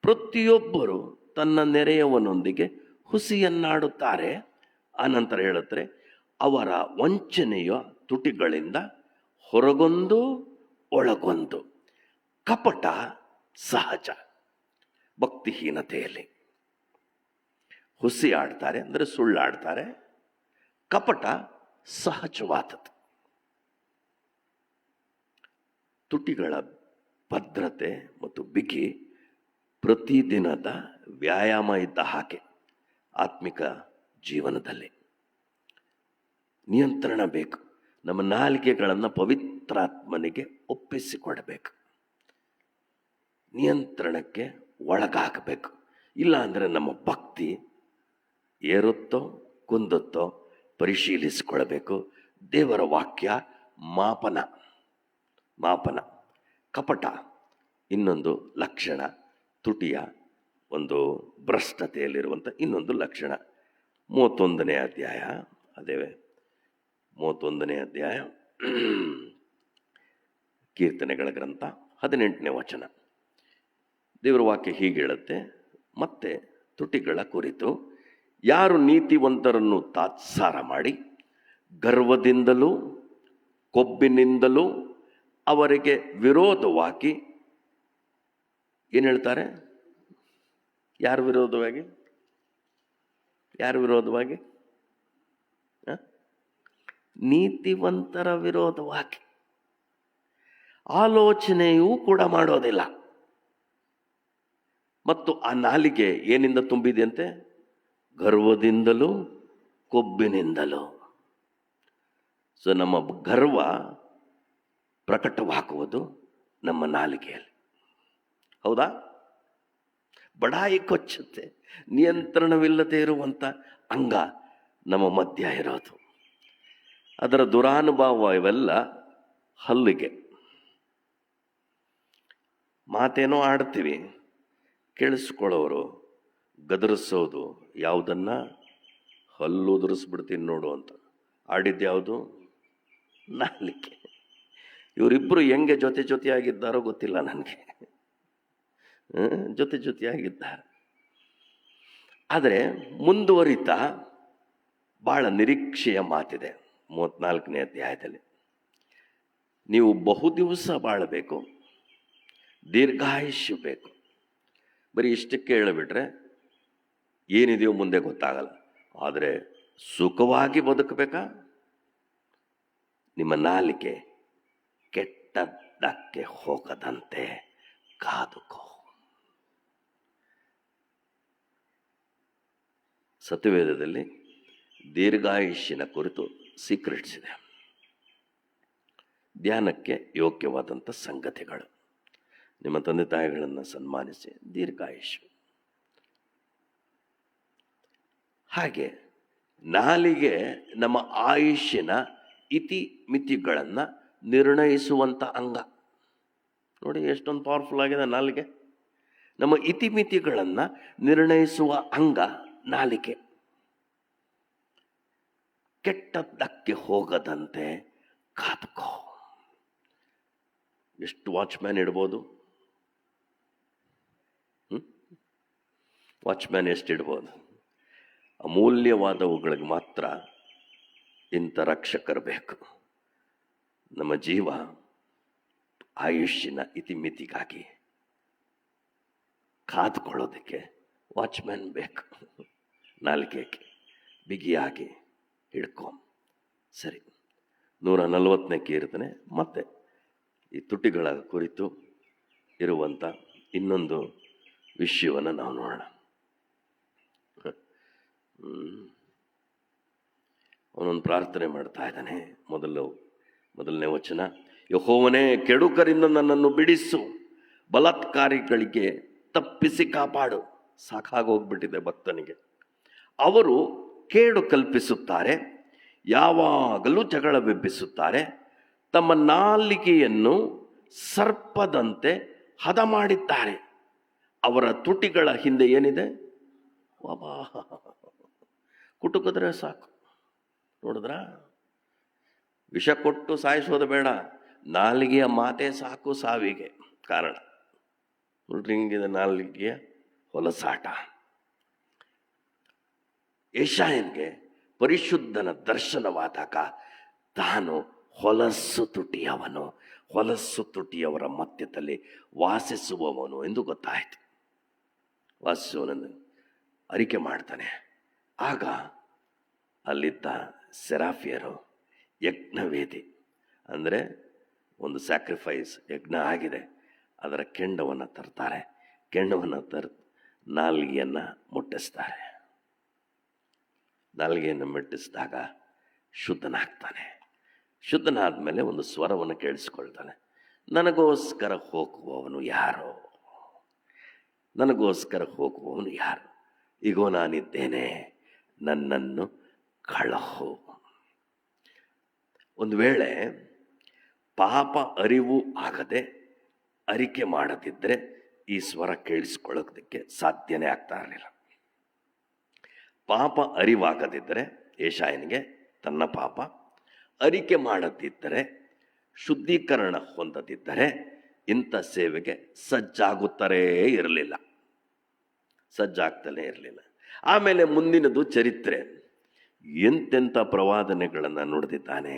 ಪ್ರತಿಯೊಬ್ಬರು ತನ್ನ ನೆರೆಯವನೊಂದಿಗೆ ಹುಸಿಯನ್ನಾಡುತ್ತಾರೆ. ಆನಂತರ ಹೇಳುತ್ತಾರೆ, ಅವರ ವಂಚನೆಯ ತುಟಿಗಳಿಂದ ಹೊರಗೊಂದು ಒಳಗೊಂದು ಕಪಟ ಸಹಜ. ಭಕ್ತಿಹೀನತೆಯಲ್ಲಿ ಹುಸಿ ಆಡ್ತಾರೆ ಅಂದರೆ ಸುಳ್ಳಾಡ್ತಾರೆ. ಕಪಟ ಸಹಜವಾದದ್ದು. ತುಟಿಗಳ ಭದ್ರತೆ ಮತ್ತು ಬಿಗಿ ಪ್ರತಿದಿನದ ವ್ಯಾಯಾಮ ಇದ್ದ ಹಾಗೆ ಆತ್ಮಿಕ ಜೀವನದಲ್ಲಿ ನಿಯಂತ್ರಣ ಬೇಕು. ನಮ್ಮ ನಾಲಿಗೆಗಳನ್ನು ಪವಿತ್ರಾತ್ಮನಿಗೆ ಒಪ್ಪಿಸಿಕೊಡಬೇಕು, ನಿಯಂತ್ರಣಕ್ಕೆ ಒಳಗಾಗಬೇಕು. ಇಲ್ಲ ಅಂದರೆ ನಮ್ಮ ಭಕ್ತಿ ಏರುತ್ತೋ ಕುಂದುತ್ತೋ ಪರಿಶೀಲಿಸಿಕೊಳ್ಳಬೇಕು. ದೇವರ ವಾಕ್ಯ ಮಾಪನ. ಕಪಟ ಇನ್ನೊಂದು ಲಕ್ಷಣ, ತುಟಿಯ ಒಂದು ಭ್ರಷ್ಟತೆಯಲ್ಲಿರುವಂಥ ಇನ್ನೊಂದು ಲಕ್ಷಣ. 31ನೇ ಅಧ್ಯಾಯ, ಅದೇ 31ನೇ ಅಧ್ಯಾಯ ಕೀರ್ತನೆಗಳ ಗ್ರಂಥ 18ನೇ ವಚನ. ದೇವರ ವಾಕ್ಯ ಹೀಗೆ ಹೇಳುತ್ತೆ, ಮತ್ತೆ ತುಟಿಗಳ ಕುರಿತು, ಯಾರು ನೀತಿವಂತರನ್ನು ತಾತ್ಸಾರ ಮಾಡಿ ಗರ್ವದಿಂದಲೂ ಕೊಬ್ಬಿನಿಂದಲೂ ಅವರಿಗೆ ವಿರೋಧವಾಗಿ ಏನು ಹೇಳ್ತಾರೆ? ಯಾರು ವಿರೋಧವಾಗಿ? ನೀತಿವಂತರ ವಿರೋಧವಾಗಿ. ಆಲೋಚನೆಯೂ ಕೂಡ ಮಾಡೋದಿಲ್ಲ. ಮತ್ತು ಆ ನಾಲಿಗೆ ಏನಿಂದ ತುಂಬಿದೆಯಂತೆ? ಗರ್ವದಿಂದಲೂ ಕೊಬ್ಬಿನಿಂದಲೂ. ಸೊ ನಮ್ಮ ಗರ್ವ ಪ್ರಕಟವಾಗುವುದು ನಮ್ಮ ನಾಲಿಗೆಯಲ್ಲಿ. ಹೌದಾ? ಬಡಾಯಿ ಕೊಚ್ಚುತ್ತೆ. ನಿಯಂತ್ರಣವಿಲ್ಲದೆ ಇರುವಂಥ ಅಂಗ ನಮ್ಮ ಮಧ್ಯ ಇರೋದು. ಅದರ ದುರಾನುಭವ ಇವೆಲ್ಲ ಹಲ್ಲಿಗೆ. ಮಾತೇನೋ ಆಡ್ತೀವಿ, ಕೇಳಿಸ್ಕೊಳ್ಳೋರು ಗದರಿಸೋದು ಯಾವುದನ್ನ? ಹಲ್ಲು ಉದುರಿಸ್ಬಿಡ್ತೀನಿ ನೋಡು ಅಂತ ಆಡಿದ್ಯಾವುದು? ನಾಲಿಗೆ. ಇವರಿಬ್ಬರು ಹೆಂಗೆ ಜೊತೆಯಾಗಿದ್ದಾರೋ ಗೊತ್ತಿಲ್ಲ ನನಗೆ. ಜೊತೆಯಾಗಿದ್ದಾರೆ. ಆದರೆ ಮುಂದುವರಿತಾ ಭಾಳ ನಿರೀಕ್ಷೆಯ ಮಾತಿದೆ 34ನೇ ಅಧ್ಯಾಯದಲ್ಲಿ. ನೀವು ಬಹುದಿವಸ ಬಾಳಬೇಕು, ದೀರ್ಘಾಯುಷ್ಯ ಬೇಕು. ಬರೀ ಇಷ್ಟಕ್ಕೆ ಹೇಳಿಬಿಟ್ರೆ ಏನಿದೆಯೋ ಮುಂದೆ ಗೊತ್ತಾಗಲ್ಲ. ಆದರೆ ಸುಖವಾಗಿ ಬದುಕಬೇಕಾ? ನಿಮ್ಮ ನಾಲಿಗೆ ಕೆಟ್ಟದ್ದಕ್ಕೆ ಹೋಗದಂತೆ ಕಾದುಕೋ. ಸತ್ಯವೇದದಲ್ಲಿ ದೀರ್ಘಾಯುಷ್ಯನ ಕುರಿತು ಸೀಕ್ರೆಟ್ಸ್ ಇದೆ. ಧ್ಯಾನಕ್ಕೆ ಯೋಗ್ಯವಾದಂಥ ಸಂಗತಿಗಳು. ನಿಮ್ಮ ತಂದೆ ತಾಯಿಗಳನ್ನು ಸನ್ಮಾನಿಸಿ ದೀರ್ಘಾಯುಷ್ಯ. ಹಾಗೆ ನಾಲಿಗೆ ನಮ್ಮ ಆಯುಷ್ಯನ ಇತಿಮಿತಿಗಳನ್ನು ನಿರ್ಣಯಿಸುವಂಥ ಅಂಗ. ನೋಡಿ ಎಷ್ಟೊಂದು ಪವರ್ಫುಲ್ ಆಗಿದೆ ನಾಲಿಗೆ. ನಮ್ಮ ಇತಿಮಿತಿಗಳನ್ನು ನಿರ್ಣಯಿಸುವ ಅಂಗ ನಾಲಿಗೆ. ಕೆಟ್ಟದ್ದಕ್ಕೆ ಹೋಗದಂತೆ ಕಾದುಕೋ. ಎಷ್ಟು ವಾಚ್ಮ್ಯಾನ್ ಇಡ್ಬೋದು? ವಾಚ್ಮ್ಯಾನ್ ಎಷ್ಟು ಇಡ್ಬೋದು? ಅಮೂಲ್ಯವಾದವುಗಳಿಗೆ ಮಾತ್ರ ಇಂಥ ರಕ್ಷಕರು ಬೇಕು. ನಮ್ಮ ಜೀವ ಆಯುಷ್ಯನ ಇತಿಮಿತಿಗಾಗಿ ಕಾದುಕೊಳ್ಳೋದಕ್ಕೆ ವಾಚ್ಮ್ಯಾನ್ ಬೇಕು. ನಾಲ್ಗೆಗೆ ಬಿಗಿಯಾಗಿ ಹಿಡ್ಕೊ. ಸರಿ, 140ನೇ ಕೀರ್ತನೆ ಮತ್ತೆ ಈ ತುಟಿಗಳ ಕುರಿತು ಇರುವಂಥ ಇನ್ನೊಂದು ವಿಷಯವನ್ನು ನಾವು ನೋಡೋಣ. ಅವನೊಂದು ಪ್ರಾರ್ಥನೆ ಮಾಡ್ತಾ ಇದ್ದಾನೆ. ಮೊದಲನೇ ವಚನ, ಯೆಹೋವನೇ ಕೆಡುಕರಿಂದ ನನ್ನನ್ನು ಬಿಡಿಸು, ಬಲಾತ್ಕಾರಿಗಳಿಗೆ ತಪ್ಪಿಸಿ ಕಾಪಾಡು. ಸಾಕಾಗೋಗ್ಬಿಟ್ಟಿದೆ ಭಕ್ತನಿಗೆ. ಅವರು ಕೇಡು ಕಲ್ಪಿಸುತ್ತಾರೆ, ಯಾವಾಗಲೂ ಜಗಳವೆಬ್ಬಿಸುತ್ತಾರೆ, ತಮ್ಮ ನಾಲಿಗೆಯನ್ನು ಸರ್ಪದಂತೆ ಹದ ಮಾಡಿದ್ದಾರೆ. ಅವರ ತುಟಿಗಳ ಹಿಂದೆ ಏನಿದೆ? ವಾಬಾ, ಕುಟುಕಿದ್ರೆ ಸಾಕು. ನೋಡಿದ್ರ, ವಿಷ ಕೊಟ್ಟು ಸಾಯಿಸೋದು ಬೇಡ, ನಾಲಿಗೆಯ ಮಾತೇ ಸಾಕು ಸಾವಿಗೆ ಕಾರಣ. ನೋಡ್ರಿ, ಹಿಂಗಿದೆ ನಾಲಿಗೆಯ ಹೊಲಸಾಟ. ಯೆಶಾಯನಿಗೆ ಪರಿಶುದ್ಧನ ದರ್ಶನವಾದಾಗ ತಾನು ಹೊಲಸು ತುಟಿಯವನು, ಹೊಲಸು ತುಟಿಯವರ ಮಧ್ಯದಲ್ಲಿ ವಾಸಿಸುವವನು ಎಂದು ಗೊತ್ತಾಯಿತು. ವಾಸಿಸುವನನ್ನು ಅರಿಕೆ ಮಾಡ್ತಾನೆ. ಆಗ ಅಲ್ಲಿದ್ದ ಸೆರಾಫಿಯರು ಯಜ್ಞವೇದಿ, ಅಂದರೆ ಒಂದು ಸ್ಯಾಕ್ರಿಫೈಸ್ ಯಜ್ಞ ಆಗಿದೆ, ಅದರ ಕೆಂಡವನ್ನು ತರ್ತಾರೆ. ಕೆಂಡವನ್ನು ನಾಲಿಗೆಯನ್ನು ಮುಟ್ಟಿಸ್ತಾರೆ. ನಾಲಿಗೆಯನ್ನು ಮೆಟ್ಟಿಸಿದಾಗ ಶುದ್ಧನಾಗ್ತಾನೆ. ಶುದ್ಧನಾದ ಮೇಲೆ ಒಂದು ಸ್ವರವನ್ನು ಕೇಳಿಸ್ಕೊಳ್ತಾನೆ. ನನಗೋಸ್ಕರ ಹೋಗುವವನು ಯಾರೋ, ನನಗೋಸ್ಕರ ಹೋಗುವವನು ಯಾರು? ಈಗೋ ನಾನಿದ್ದೇನೆ, ನನ್ನನ್ನು ಕಳಹು. ಒಂದು ವೇಳೆ ಪಾಪ ಅರಿವು ಆಗದೆ ಅರಿಕೆ ಮಾಡದಿದ್ದರೆ ಈ ಸ್ವರ ಕೇಳಿಸ್ಕೊಳ್ಳೋದಕ್ಕೆ ಸಾಧ್ಯನೇ ಆಗ್ತಾ ಇರಲಿಲ್ಲ. ಪಾಪ ಅರಿವಾಗದಿದ್ದರೆ, ಯೆಶಾಯನಿಗೆ ತನ್ನ ಪಾಪ ಅರಿಕೆ ಮಾಡದಿದ್ದರೆ, ಶುದ್ಧೀಕರಣ ಹೊಂದದಿದ್ದರೆ ಇಂಥ ಸೇವೆಗೆ ಸಜ್ಜಾಗುತ್ತಲೇ ಇರಲಿಲ್ಲ. ಆಮೇಲೆ ಮುಂದಿನದು ಚರಿತ್ರೆ. ಎಂತೆಂಥ ಪ್ರವಾದನೆಗಳನ್ನು ನುಡಿದಿದ್ದಾನೆ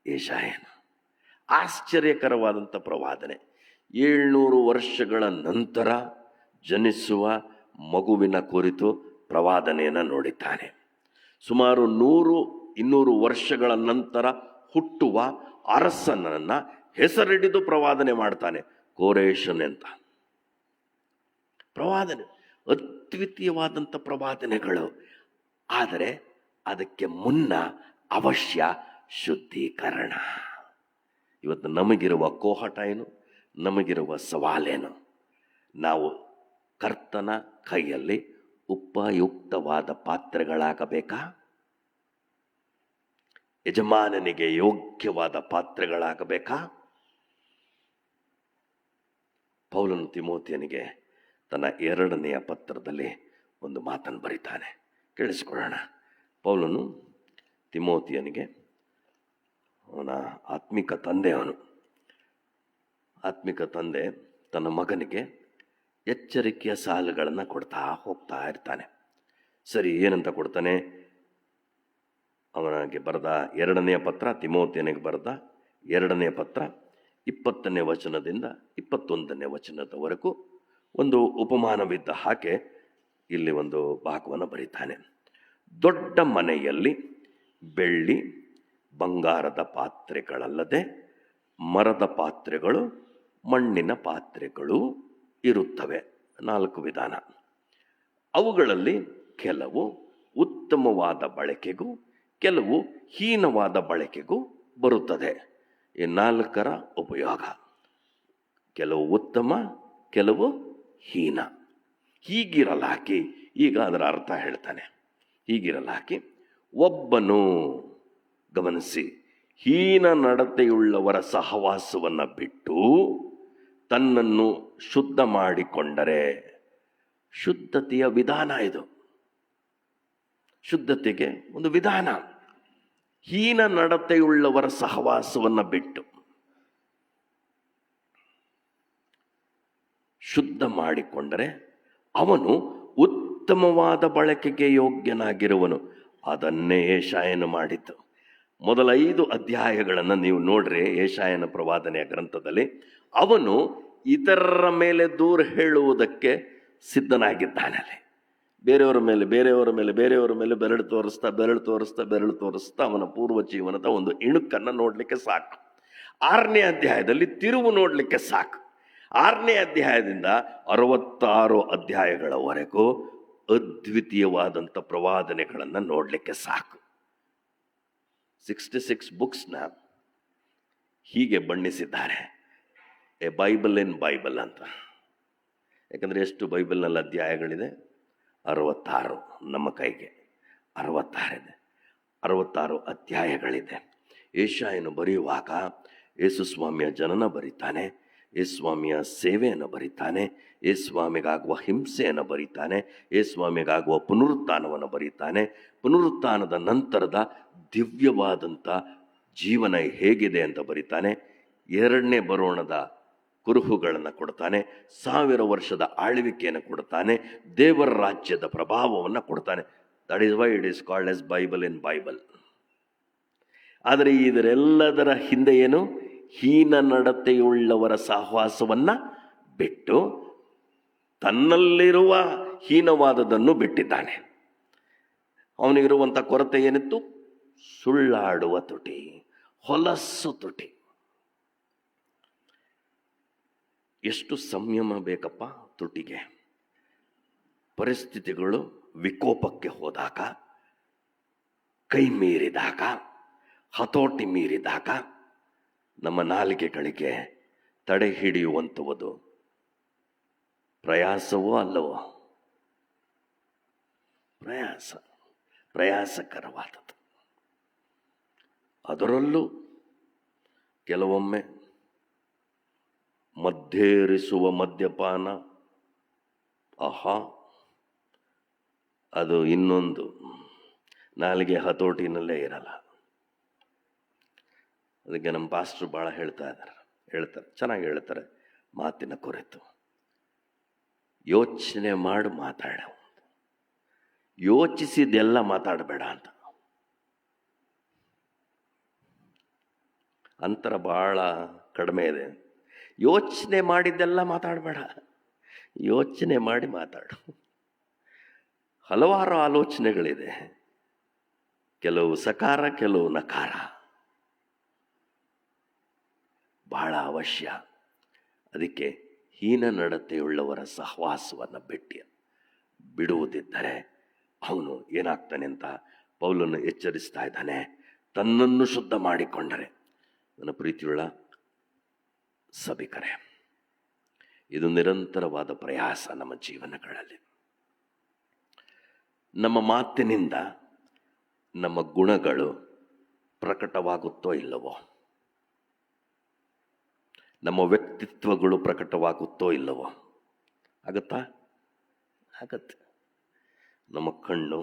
ಯೆಶಾಯನು. ಆಶ್ಚರ್ಯಕರವಾದಂಥ ಪ್ರವಾದನೆ. 700 ವರ್ಷಗಳ ನಂತರ ಜನಿಸುವ ಮಗುವಿನ ಕುರಿತು ಪ್ರವಾದನೆಯನ್ನು ನೋಡಿದ್ದಾನೆ. ಸುಮಾರು 100-200 ವರ್ಷಗಳ ನಂತರ ಹುಟ್ಟುವ ಅರಸನನ್ನು ಹೆಸರಿಡಿದು ಪ್ರವಾದನೆ ಮಾಡ್ತಾನೆ, ಕೋರೇಷನ್ ಅಂತ. ಪ್ರವಾದನೆ ಅದ್ವಿತೀಯವಾದಂಥ ಪ್ರವಾದನೆಗಳು. ಆದರೆ ಅದಕ್ಕೆ ಮುನ್ನ ಅವಶ್ಯ ಶುದ್ಧೀಕರಣ. ಇವತ್ತು ನಮಗಿರುವ ಕೋಹಟ ಏನು? ನಮಗಿರುವ ಸವಾಲೇನು? ನಾವು ಕರ್ತನ ಕೈಯಲ್ಲಿ ಉಪಯುಕ್ತವಾದ ಪಾತ್ರೆಗಳಾಗಬೇಕಾ? ಯಜಮಾನನಿಗೆ ಯೋಗ್ಯವಾದ ಪಾತ್ರೆಗಳಾಗಬೇಕಾ? ಪೌಲನು ತಿಮೋತಿಯನಿಗೆ ತನ್ನ 2ನೆಯ ಪತ್ರದಲ್ಲಿ ಒಂದು ಮಾತನ್ನು ಬರೀತಾನೆ, ಕೇಳಿಸ್ಕೊಳ್ಳೋಣ. ಪೌಲನು ತಿಮೋತಿಯನಿಗೆ, ಅವನ ಆತ್ಮಿಕ ತಂದೆ, ಆತ್ಮಿಕ ತಂದೆ ತನ್ನ ಮಗನಿಗೆ ಎಚ್ಚರಿಕೆಯ ಸಾಲುಗಳನ್ನು ಕೊಡ್ತಾ ಹೋಗ್ತಾ ಇರ್ತಾನೆ. ಸರಿ, ಏನಂತ ಕೊಡ್ತಾನೆ? ಅವನಿಗೆ ಬರೆದ 2ನೇ ಪತ್ರ, ತಿಮೋಥೆಯನಿಗೆ ಬರೆದ 2ನೇ ಪತ್ರ 20ನೇ ವಚನದಿಂದ 21ನೇ ವಚನದವರೆಗೂ ಒಂದು ಉಪಮಾನವಿದ್ದ ಹಾಗೆ ಇಲ್ಲಿ ಒಂದು ಭಾಗವನ್ನು ಬರೀತಾನೆ. ದೊಡ್ಡ ಮನೆಯಲ್ಲಿ ಬೆಳ್ಳಿ ಬಂಗಾರದ ಪಾತ್ರೆಗಳಲ್ಲದೆ ಮರದ ಪಾತ್ರೆಗಳು, ಮಣ್ಣಿನ ಪಾತ್ರೆಗಳು ಇರುತ್ತವೆ. 4 ವಿಧಾನ. ಅವುಗಳಲ್ಲಿ ಕೆಲವು ಉತ್ತಮವಾದ ಬಳಕೆಗೂ ಕೆಲವು ಹೀನವಾದ ಬಳಕೆಗೂ ಬರುತ್ತದೆ. ಈ 4ರ ಉಪಯೋಗ. ಕೆಲವು ಉತ್ತಮ, ಕೆಲವು ಹೀನ. ಹೀಗಿರಲಾಕಿ, ಈಗ ಅದರ ಅರ್ಥ ಹೇಳ್ತಾನೆ. ಹೀಗಿರಲಾಕಿ ಒಬ್ಬನು, ಗಮನಿಸಿ, ಹೀನ ನಡತೆಯುಳ್ಳವರ ಸಹವಾಸವನ್ನು ಬಿಟ್ಟು ತನ್ನನ್ನು ಶುದ್ಧ ಮಾಡಿಕೊಂಡರೆ, ಶುದ್ಧತೆಯ ವಿಧಾನ ಇದು. ಶುದ್ಧತೆಗೆ ಒಂದು ವಿಧಾನ. ಹೀನ ನಡತೆಯುಳ್ಳವರ ಸಹವಾಸವನ್ನು ಬಿಟ್ಟು ಶುದ್ಧ ಮಾಡಿಕೊಂಡರೆ ಅವನು ಉತ್ತಮವಾದ ಬಳಕೆಗೆ ಯೋಗ್ಯನಾಗಿರುವನು. ಅದನ್ನೇ ಯೆಶಾಯನು ಮಾಡಿದ್ದು. ಮೊದಲ 5 ಅಧ್ಯಾಯಗಳನ್ನು ನೀವು ನೋಡ್ರಿ ಯೆಶಾಯನ ಪ್ರವಾದನೆಯ ಗ್ರಂಥದಲ್ಲಿ. ಅವನು ಇತರರ ಮೇಲೆ ದೂರ ಹೇಳುವುದಕ್ಕೆ ಸಿದ್ಧನಾಗಿದ್ದಾನೆ. ಬೇರೆಯವರ ಮೇಲೆ ಬೆರಳು ತೋರಿಸ್ತಾ ಅವನ ಪೂರ್ವ ಜೀವನದ ಒಂದು ಇಣುಕನ್ನು ನೋಡಲಿಕ್ಕೆ ಸಾಕು. 6ನೇ ಅಧ್ಯಾಯದಲ್ಲಿ ತಿರುವು ನೋಡಲಿಕ್ಕೆ ಸಾಕು. 6ನೇ ಅಧ್ಯಾಯದಿಂದ 66 ಅಧ್ಯಾಯಗಳವರೆಗೂ ಅದ್ವಿತೀಯವಾದಂಥ ಪ್ರವಾದನೆಗಳನ್ನು ನೋಡಲಿಕ್ಕೆ ಸಾಕು. 66 ಬುಕ್ಸ್ನ ಹೀಗೆ ಬಣ್ಣಿಸಿದ್ದಾರೆ, ಎ ಬೈಬಲ್ ಇನ್ ಬೈಬಲ್ ಅಂತ. ಯಾಕಂದರೆ ಎಷ್ಟು ಬೈಬಲ್ನಲ್ಲಿ ಅಧ್ಯಾಯಗಳಿದೆ? 66. ನಮ್ಮ ಕೈಗೆ 66 ಇದೆ. 66 ಅಧ್ಯಾಯಗಳಿದೆ. ಯೆಶಾಯನು ಬರೆಯುವಾಗ ಯೇಸುಸ್ವಾಮಿಯ ಜನನ ಬರೀತಾನೆ, ಯೇಸುಸ್ವಾಮಿಯ ಸೇವೆಯನ್ನು ಬರೀತಾನೆ, ಯೇಸುಸ್ವಾಮಿಗಾಗುವ ಹಿಂಸೆಯನ್ನು ಬರೀತಾನೆ, ಯೇಸುಸ್ವಾಮಿಗಾಗುವ ಪುನರುತ್ಥಾನವನ್ನು ಬರೀತಾನೆ. ಪುನರುತ್ಥಾನದ ನಂತರದ ದಿವ್ಯವಾದಂಥ ಜೀವನ ಹೇಗಿದೆ ಅಂತ ಬರೀತಾನೆ. 2ನೇ ಬರೋಣದ ಕುರುಹುಗಳನ್ನು ಕೊಡ್ತಾನೆ. 1000 ವರ್ಷದ ಆಳ್ವಿಕೆಯನ್ನು ಕೊಡ್ತಾನೆ. ದೇವರ ರಾಜ್ಯದ ಪ್ರಭಾವವನ್ನು ಕೊಡ್ತಾನೆ. That is why it is called as Bible in Bible. ಆದರೆ ಇದರೆಲ್ಲದರ ಹಿಂದೆ ಏನು? ಹೀನ ನಡತೆಯುಳ್ಳವರ ಸಹವಾಸವನ್ನು ಬಿಟ್ಟು ತನ್ನಲ್ಲಿರುವ ಹೀನವಾದದನ್ನು ಬಿಟ್ಟಿದ್ದಾನೆ. ಅವನಿಗಿರುವಂಥ ಕೊರತೆ ಏನಿತ್ತು? ಸುಳ್ಳಾಡುವ ತುಟಿ, ಹೊಲಸು ತುಟಿ. ಎಷ್ಟು ಸಂಯಮ ಬೇಕಪ್ಪ ತುಟಿಗೆ. ಪರಿಸ್ಥಿತಿಗಳು ವಿಕೋಪಕ್ಕೆ ಹೋದಾಗ, ಕೈ ಮೀರಿದಾಗ, ಹತೋಟಿ ಮೀರಿದಾಗ ನಮ್ಮ ನಾಲಿಗೆಗಳಿಗೆ ತಡೆ ಹಿಡಿಯುವಂಥದ್ದು ಪ್ರಯಾಸವೋ ಅಲ್ಲವೋ? ಪ್ರಯಾಸಕರವಾದದ್ದು. ಅದರಲ್ಲೂ ಕೆಲವೊಮ್ಮೆ ಮಧ್ಯೇರಿಸುವ ಮದ್ಯಪಾನ, ಅದು ಇನ್ನೊಂದು. ನಾಲಿಗೆ ಹತೋಟಿನಲ್ಲೇ ಇರಲ್ಲ. ಅದಕ್ಕೆ ನಮ್ಮ ಪಾಸ್ಟ್ರು ಭಾಳ ಹೇಳ್ತಾರೆ, ಚೆನ್ನಾಗಿ ಹೇಳ್ತಾರೆ ಮಾತಿನ ಕುರಿತು. ಯೋಚನೆ ಮಾಡಿ ಮಾತಾಡ, ಯೋಚಿಸಿದೆಲ್ಲ ಮಾತಾಡಬೇಡ ಅಂತ. ಅಂತರ ಭಾಳ ಕಡಿಮೆ ಇದೆ. ಯೋಚನೆ ಮಾಡಿದ್ದೆಲ್ಲ ಮಾತಾಡಬೇಡ, ಯೋಚನೆ ಮಾಡಿ ಮಾತಾಡು. ಹಲವಾರು ಆಲೋಚನೆಗಳಿದೆ, ಕೆಲವು ಸಕಾರ, ಕೆಲವು ನಕಾರ. ಬಹಳ ಅವಶ್ಯ. ಅದಕ್ಕೆ ಹೀನ ನಡತೆಯುಳ್ಳವರ ಸಹವಾಸವನ್ನು ಬಿಡುವುದಿದ್ದರೆ ಅವನು ಏನಾಗ್ತಾನೆ ಅಂತ ಪೌಲನು ಎಚ್ಚರಿಸ್ತಾ ಇದ್ದಾನೆ. ತನ್ನನ್ನು ಶುದ್ಧ ಮಾಡಿಕೊಂಡರೆ. ನನ್ನ ಪ್ರೀತಿಯುಳ್ಳ ಸಭಿಕರೇ, ಇದು ನಿರಂತರವಾದ ಪ್ರಯಾಸ ನಮ್ಮ ಜೀವನಗಳಲ್ಲಿ. ನಮ್ಮ ಮಾತಿನಿಂದ ನಮ್ಮ ಗುಣಗಳು ಪ್ರಕಟವಾಗುತ್ತೋ ಇಲ್ಲವೋ? ನಮ್ಮ ವ್ಯಕ್ತಿತ್ವಗಳು ಪ್ರಕಟವಾಗುತ್ತೋ ಇಲ್ಲವೋ? ಆಗತ್ತಾ? ಆಗತ್ತೆ. ನಮ್ಮ ಕಣ್ಣು,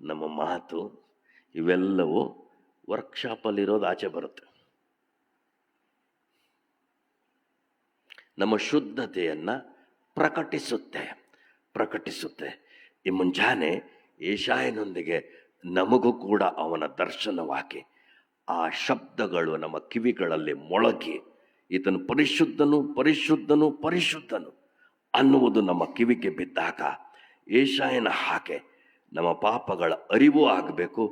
ನಮ್ಮ ಮಾತು ಇವೆಲ್ಲವೂ ವರ್ಕ್ಶಾಪಲ್ಲಿರೋದು ಆಚೆ ಬರುತ್ತೆ. ನಮ್ಮ ಶುದ್ಧತೆಯನ್ನು ಪ್ರಕಟಿಸುತ್ತೆ. ಈ ಮುಂಜಾನೆ ಯೆಶಾಯನೊಂದಿಗೆ ನಮಗೂ ಕೂಡ ಅವನ ದರ್ಶನವಾಗಿ ಆ ಶಬ್ದಗಳು ನಮ್ಮ ಕಿವಿಗಳಲ್ಲಿ ಮೊಳಗಿ ಈತನು ಪರಿಶುದ್ಧನು ಪರಿಶುದ್ಧನು ಪರಿಶುದ್ಧನು ಅನ್ನುವುದು ನಮ್ಮ ಕಿವಿಗೆ ಬಿದ್ದಾಗ ಏಷಾಯನ ಹಾಗೆ ನಮ್ಮ ಪಾಪಗಳ ಅರಿವು ಆಗಬೇಕು,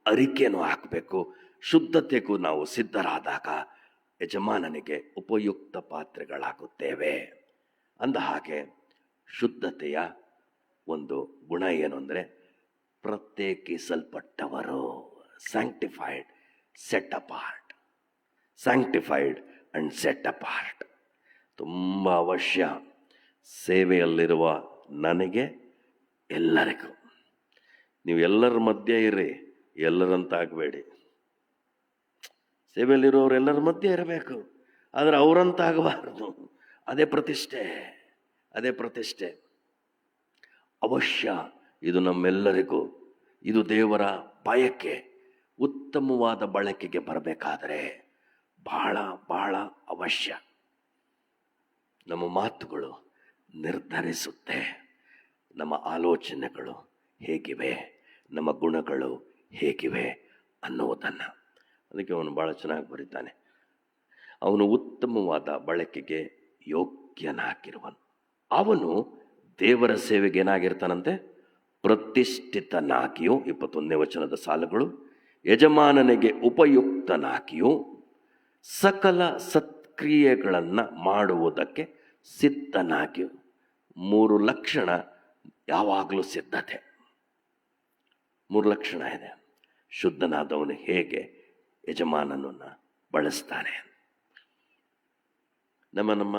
ಅರಿಕೆನೂ ಆಗಬೇಕು. ಶುದ್ಧತೆಗೂ ನಾವು ಸಿದ್ಧರಾದಾಗ ಯಜಮಾನನಿಗೆ ಉಪಯುಕ್ತ ಪಾತ್ರೆಗಳಾಗುತ್ತೇವೆ. ಅಂದ ಹಾಗೆ ಶುದ್ಧತೆಯ ಒಂದು ಗುಣ ಏನು ಅಂದರೆ ಪ್ರತ್ಯೇಕಿಸಲ್ಪಟ್ಟವರು, sanctified, set apart. Sanctified and set apart ತುಂಬ ಅವಶ್ಯ ಸೇವೆಯಲ್ಲಿರುವ ನನಗೆ, ಎಲ್ಲರಿಗೂ. ನೀವು ಎಲ್ಲರ ಮಧ್ಯೆ ಇರ್ರಿ, ಎಲ್ಲರಂತಾಗಬೇಡಿ. ಸೇವೆಯಲ್ಲಿರೋರು ಎಲ್ಲರ ಮಧ್ಯೆ ಇರಬೇಕು, ಆದರೆ ಅವರಂತಾಗಬಾರ್ದು. ಅದೇ ಪ್ರತಿಷ್ಠೆ, ಅದೇ ಪ್ರತಿಷ್ಠೆ ಅವಶ್ಯ. ಇದು ನಮ್ಮೆಲ್ಲರಿಗೂ, ಇದು ದೇವರ ಬಯಕೆ. ಉತ್ತಮವಾದ ಬಳಕೆಗೆ ಬರಬೇಕಾದರೆ ಬಹಳ ಬಹಳ ಅವಶ್ಯ. ನಮ್ಮ ಮಾತುಗಳು ನಿರ್ಧರಿಸುತ್ತೆ ನಮ್ಮ ಆಲೋಚನೆಗಳು ಹೇಗಿವೆ, ನಮ್ಮ ಗುಣಗಳು ಹೇಗಿವೆ ಅನ್ನುವುದನ್ನು. ಅದಕ್ಕೆ ಅವನು ಭಾಳ ಚೆನ್ನಾಗಿ ಬರೀತಾನೆ. ಅವನು ಉತ್ತಮವಾದ ಬಳಕೆಗೆ ಯೋಗ್ಯನಾಗಿರುವನು. ಅವನು ದೇವರ ಸೇವೆಗೆ ಏನಾಗಿರ್ತಾನಂತೆ? ಪ್ರತಿಷ್ಠಿತನಾಗಿಯೂ, 21ನೇ ವಚನದ ಸಾಲುಗಳು, ಯಜಮಾನನಿಗೆ ಉಪಯುಕ್ತನಾಗಿಯೂ ಸಕಲ ಸತ್ಕ್ರಿಯೆಗಳನ್ನು ಮಾಡುವುದಕ್ಕೆ ಸಿದ್ಧನಾಗಿಯೂ. 3 ಲಕ್ಷಣ ಯಾವಾಗಲೂ ಸಿದ್ಧತೆ. 3 ಲಕ್ಷಣ ಇದೆ. ಶುದ್ಧನಾದವನು ಹೇಗೆ ಯಜಮಾನನನ್ನು ಬಳಸ್ತಾನೆ. ನಮ್ಮ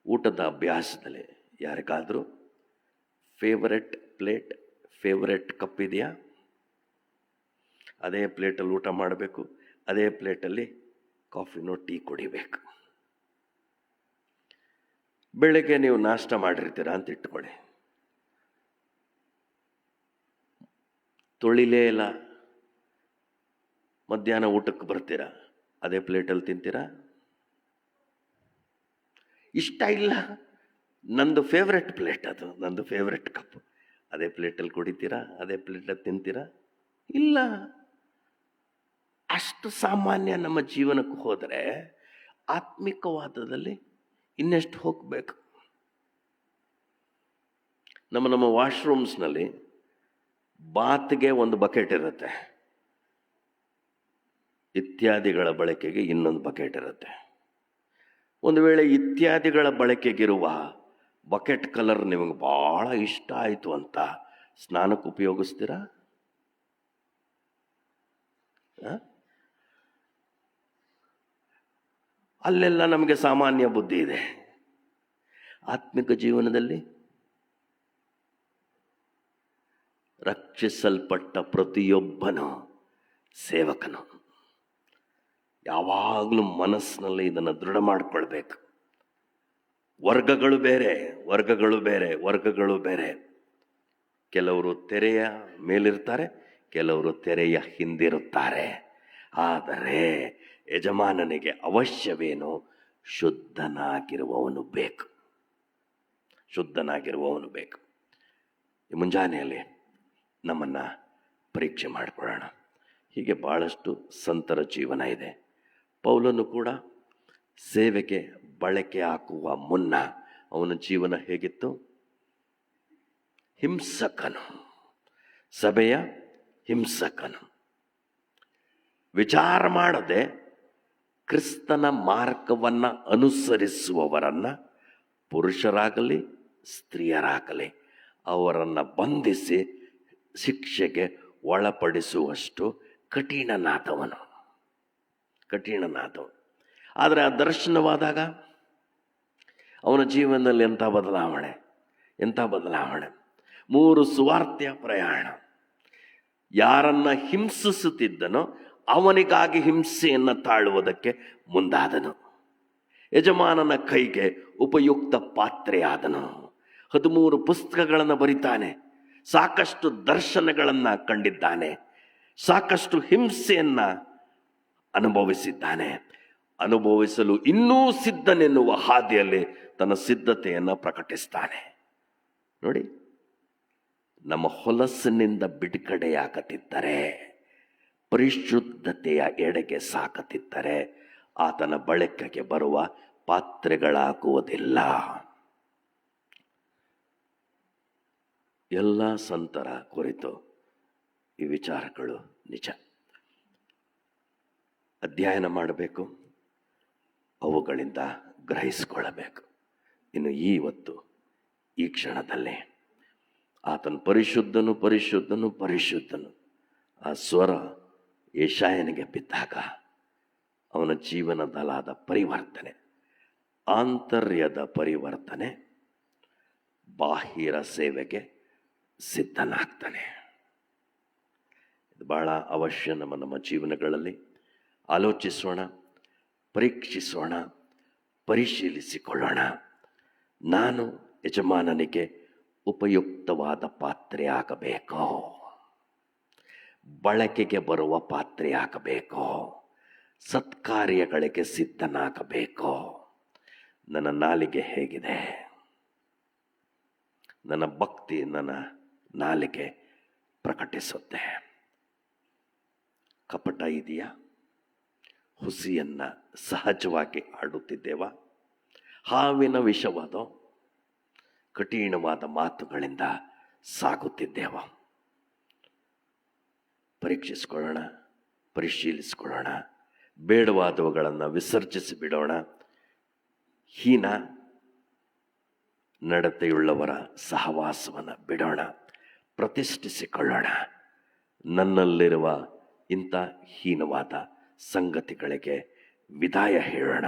ಊಟದ ಅಭ್ಯಾಸದಲ್ಲಿ ಯಾರಿಗಾದರೂ ಫೇವರೆಟ್ ಪ್ಲೇಟ್, ಫೇವರೆಟ್ ಕಪ್ ಇದೆಯಾ? ಅದೇ ಪ್ಲೇಟಲ್ಲಿ ಊಟ ಮಾಡಬೇಕು, ಅದೇ ಪ್ಲೇಟಲ್ಲಿ ಕಾಫಿನೋ ಟೀ ಕುಡಿಬೇಕು. ಬೆಳಗ್ಗೆ ನೀವು ನಾಷ್ಟ ಮಾಡಿರ್ತೀರ ಅಂತ ಇಟ್ಕೊಳ್ಳಿ, ತೊಳಿಲೇ ಇಲ್ಲ, ಮಧ್ಯಾಹ್ನ ಊಟಕ್ಕೆ ಬರ್ತೀರಾ, ಅದೇ ಪ್ಲೇಟಲ್ಲಿ ತಿಂತೀರಾ? ಇಷ್ಟ ಇಲ್ಲ, ನಂದು ಫೇವ್ರೆಟ್ ಪ್ಲೇಟ್, ಅದು ನಂದು ಫೇವ್ರೆಟ್ ಕಪ್, ಅದೇ ಪ್ಲೇಟಲ್ಲಿ ಕುಡಿತೀರಾ, ಅದೇ ಪ್ಲೇಟಲ್ಲಿ ತಿಂತೀರಾ? ಇಲ್ಲ. ಅಷ್ಟು ಸಾಮಾನ್ಯ ನಮ್ಮ ಜೀವನಕ್ಕೆ ಹೋದರೆ ಆತ್ಮಿಕವಾದದಲ್ಲಿ ಇನ್ನೆಷ್ಟು ಹೋಗಬೇಕು. ನಮ್ಮ ವಾಶ್ರೂಮ್ಸ್ನಲ್ಲಿ ಬಾತ್ಗೆ ಒಂದು ಬಕೆಟ್ ಇರುತ್ತೆ, ಇತ್ಯಾದಿಗಳ ಬಳಕೆಗೆ ಇನ್ನೊಂದು ಬಕೆಟ್ ಇರುತ್ತೆ. ಒಂದು ವೇಳೆ ಇತ್ಯಾದಿಗಳ ಬಳಕೆಗಿರುವ ಬಕೆಟ್ ಕಲರ್ ನಿಮಗೆ ಭಾಳ ಇಷ್ಟ ಆಯಿತು ಅಂತ ಸ್ನಾನಕ್ಕೆ ಉಪಯೋಗಿಸ್ತೀರಾ? ಅಲ್ಲೆಲ್ಲ ನಮಗೆ ಸಾಮಾನ್ಯ ಬುದ್ಧಿ ಇದೆ. ಆತ್ಮಿಕ ಜೀವನದಲ್ಲಿ ರಕ್ಷಿಸಲ್ಪಟ್ಟ ಪ್ರತಿಯೊಬ್ಬನು ಸೇವಕನು. ಯಾವಾಗಲೂ ಮನಸ್ಸಿನಲ್ಲಿ ಇದನ್ನು ದೃಢ ಮಾಡಿಕೊಳ್ಬೇಕು. ವರ್ಗಗಳು ಬೇರೆ, ವರ್ಗಗಳು ಬೇರೆ, ವರ್ಗಗಳು ಬೇರೆ. ಕೆಲವರು ತೆರೆಯ ಮೇಲಿರ್ತಾರೆ, ಕೆಲವರು ತೆರೆಯ ಹಿಂದಿರುತ್ತಾರೆ. ಆದರೆ ಯಜಮಾನನಿಗೆ ಅವಶ್ಯವೇನು? ಶುದ್ಧನಾಗಿರುವವನು ಬೇಕು, ಶುದ್ಧನಾಗಿರುವವನು ಬೇಕು. ಈ ಮುಂಜಾನೆಯಲ್ಲಿ ನಮ್ಮನ್ನು ಪರೀಕ್ಷೆ ಮಾಡಿಕೊಳ್ಳೋಣ. ಹೀಗೆ ಭಾಳಷ್ಟು ಸಂತರ ಜೀವನ ಇದೆ. ಪೌಲನು ಕೂಡ ಸೇವೆಗೆ ಬಳಕೆ ಹಾಕುವ ಮುನ್ನ ಅವನ ಜೀವನ ಹೇಗಿತ್ತು? ಹಿಂಸಕನು, ಸಭೆಯ ಹಿಂಸಕನು. ವಿಚಾರ ಮಾಡದೆ ಕ್ರಿಸ್ತನ ಮಾರ್ಗವನ್ನು ಅನುಸರಿಸುವವರನ್ನು, ಪುರುಷರಾಗಲಿ ಸ್ತ್ರೀಯರಾಗಲಿ, ಅವರನ್ನು ಬಂಧಿಸಿ ಶಿಕ್ಷೆಗೆ ಒಳಪಡಿಸುವಷ್ಟು ಕಠಿಣನಾದವನು. ಆದರೆ ಆ ದರ್ಶನವಾದಾಗ ಅವನ ಜೀವನದಲ್ಲಿ ಎಂಥ ಬದಲಾವಣೆ, ಎಂಥ ಬದಲಾವಣೆ. 3 ಸುವಾರ್ತೆಯ ಪ್ರಯಾಣ. ಯಾರನ್ನ ಹಿಂಸಿಸುತ್ತಿದ್ದನೋ ಅವನಿಗಾಗಿ ಹಿಂಸೆಯನ್ನು ತಾಳುವುದಕ್ಕೆ ಮುಂದಾದನು. ಯಜಮಾನನ ಕೈಗೆ ಉಪಯುಕ್ತ ಪಾತ್ರೆಯಾದನು. 13 ಪುಸ್ತಕಗಳನ್ನು ಬರಿತಾನೆ. ಸಾಕಷ್ಟು ದರ್ಶನಗಳನ್ನು ಕಂಡಿದ್ದಾನೆ. ಸಾಕಷ್ಟು ಹಿಂಸೆಯನ್ನು ಅನುಭವಿಸಿದ್ದಾನೆ. ಅನುಭವಿಸಲು ಇನ್ನೂ ಸಿದ್ಧನೆನ್ನುವ ಹಾದಿಯಲ್ಲಿ ತನ್ನ ಸಿದ್ಧತೆಯನ್ನು ಪ್ರಕಟಿಸ್ತಾನೆ. ನೋಡಿ, ನಮ್ಮ ಹೊಲಸಿನಿಂದ ಬಿಡುಗಡೆಯಾಗತ್ತಿದ್ದರೆ, ಪರಿಶುದ್ಧತೆಯ ಎಡೆಗೆ ಸಾಕುತ್ತಿದ್ದರೆ ಆತನ ಬಳಕೆಗೆ ಬರುವ ಪಾತ್ರೆಗಳಾಗುವುದಿಲ್ಲ. ಎಲ್ಲ ಸಂತರ ಕುರಿತು ಈ ವಿಚಾರಗಳು ನಿಜ. ಅಧ್ಯಯನ ಮಾಡಬೇಕು, ಅವುಗಳಿಂದ ಗ್ರಹಿಸಿಕೊಳ್ಳಬೇಕು. ಇನ್ನು ಇವತ್ತು ಈ ಕ್ಷಣದಲ್ಲಿ ಆತನು ಪರಿಶುದ್ಧನು ಪರಿಶುದ್ಧನು ಪರಿಶುದ್ಧನು ಆ ಸ್ವರ ಯೆಶಾಯನಿಗೆ ಬಿದ್ದಾಗ ಅವನ ಜೀವನದಲ್ಲಾದ ಪರಿವರ್ತನೆ, ಆಂತರ್ಯದ ಪರಿವರ್ತನೆ, ಬಾಹಿರ ಸೇವೆಗೆ ಸಿದ್ಧನಾಗ್ತಾನೆ. ಇದು ಬಹಳ ಅವಶ್ಯ. ನಮ್ಮ ಜೀವನಗಳಲ್ಲಿ ಆಲೋಚಿಸೋಣ, ಪರೀಕ್ಷಿಸೋಣ, ಪರಿಶೀಲಿಸಿಕೊಳ್ಳೋಣ. ನಾನು ಯಜಮಾನನಿಗೆ ಉಪಯುಕ್ತವಾದ ಪಾತ್ರೆ ಆಗಬೇಕೋ, ಬಳಕೆಗೆ ಬರುವ ಪಾತ್ರೆ ಆಗಬೇಕೋ, ಸತ್ಕಾರ್ಯಗಳಿಗೆ ಸಿದ್ಧನಾಗಬೇಕೋ? ನನ್ನ ನಾಲಿಗೆ ಹೇಗಿದೆ? ನನ್ನ ಭಕ್ತಿ ನನ್ನ ನಾಲಿಗೆ ಪ್ರಕಟಿಸುತ್ತೆ. ಕಪಟ ಇದೆಯಾ? ಹುಸಿಯನ್ನ ಸಹಜವಾಗಿ ಆಡುತ್ತಿದ್ದೇವಾ? ಹಾವಿನ ವಿಷವಾದೋ ಕಠಿಣವಾದ ಮಾತುಗಳಿಂದ ಸಾಗುತ್ತಿದ್ದೇವ? ಪರೀಕ್ಷಿಸಿಕೊಳ್ಳೋಣ, ಪರಿಶೀಲಿಸಿಕೊಳ್ಳೋಣ. ಬೇಡವಾದವುಗಳನ್ನು ವಿಸರ್ಜಿಸಿ ಬಿಡೋಣ. ಹೀನ ನಡತೆಯುಳ್ಳವರ ಸಹವಾಸವನ್ನು ಬಿಡೋಣ. ಪ್ರತಿಷ್ಠಿಸಿಕೊಳ್ಳೋಣ. ನನ್ನಲ್ಲಿರುವ ಇಂಥ ಹೀನವಾದ ಸಂಗತಿಗಳಿಗೆ ವಿದಾಯ ಹೇಳೋಣ.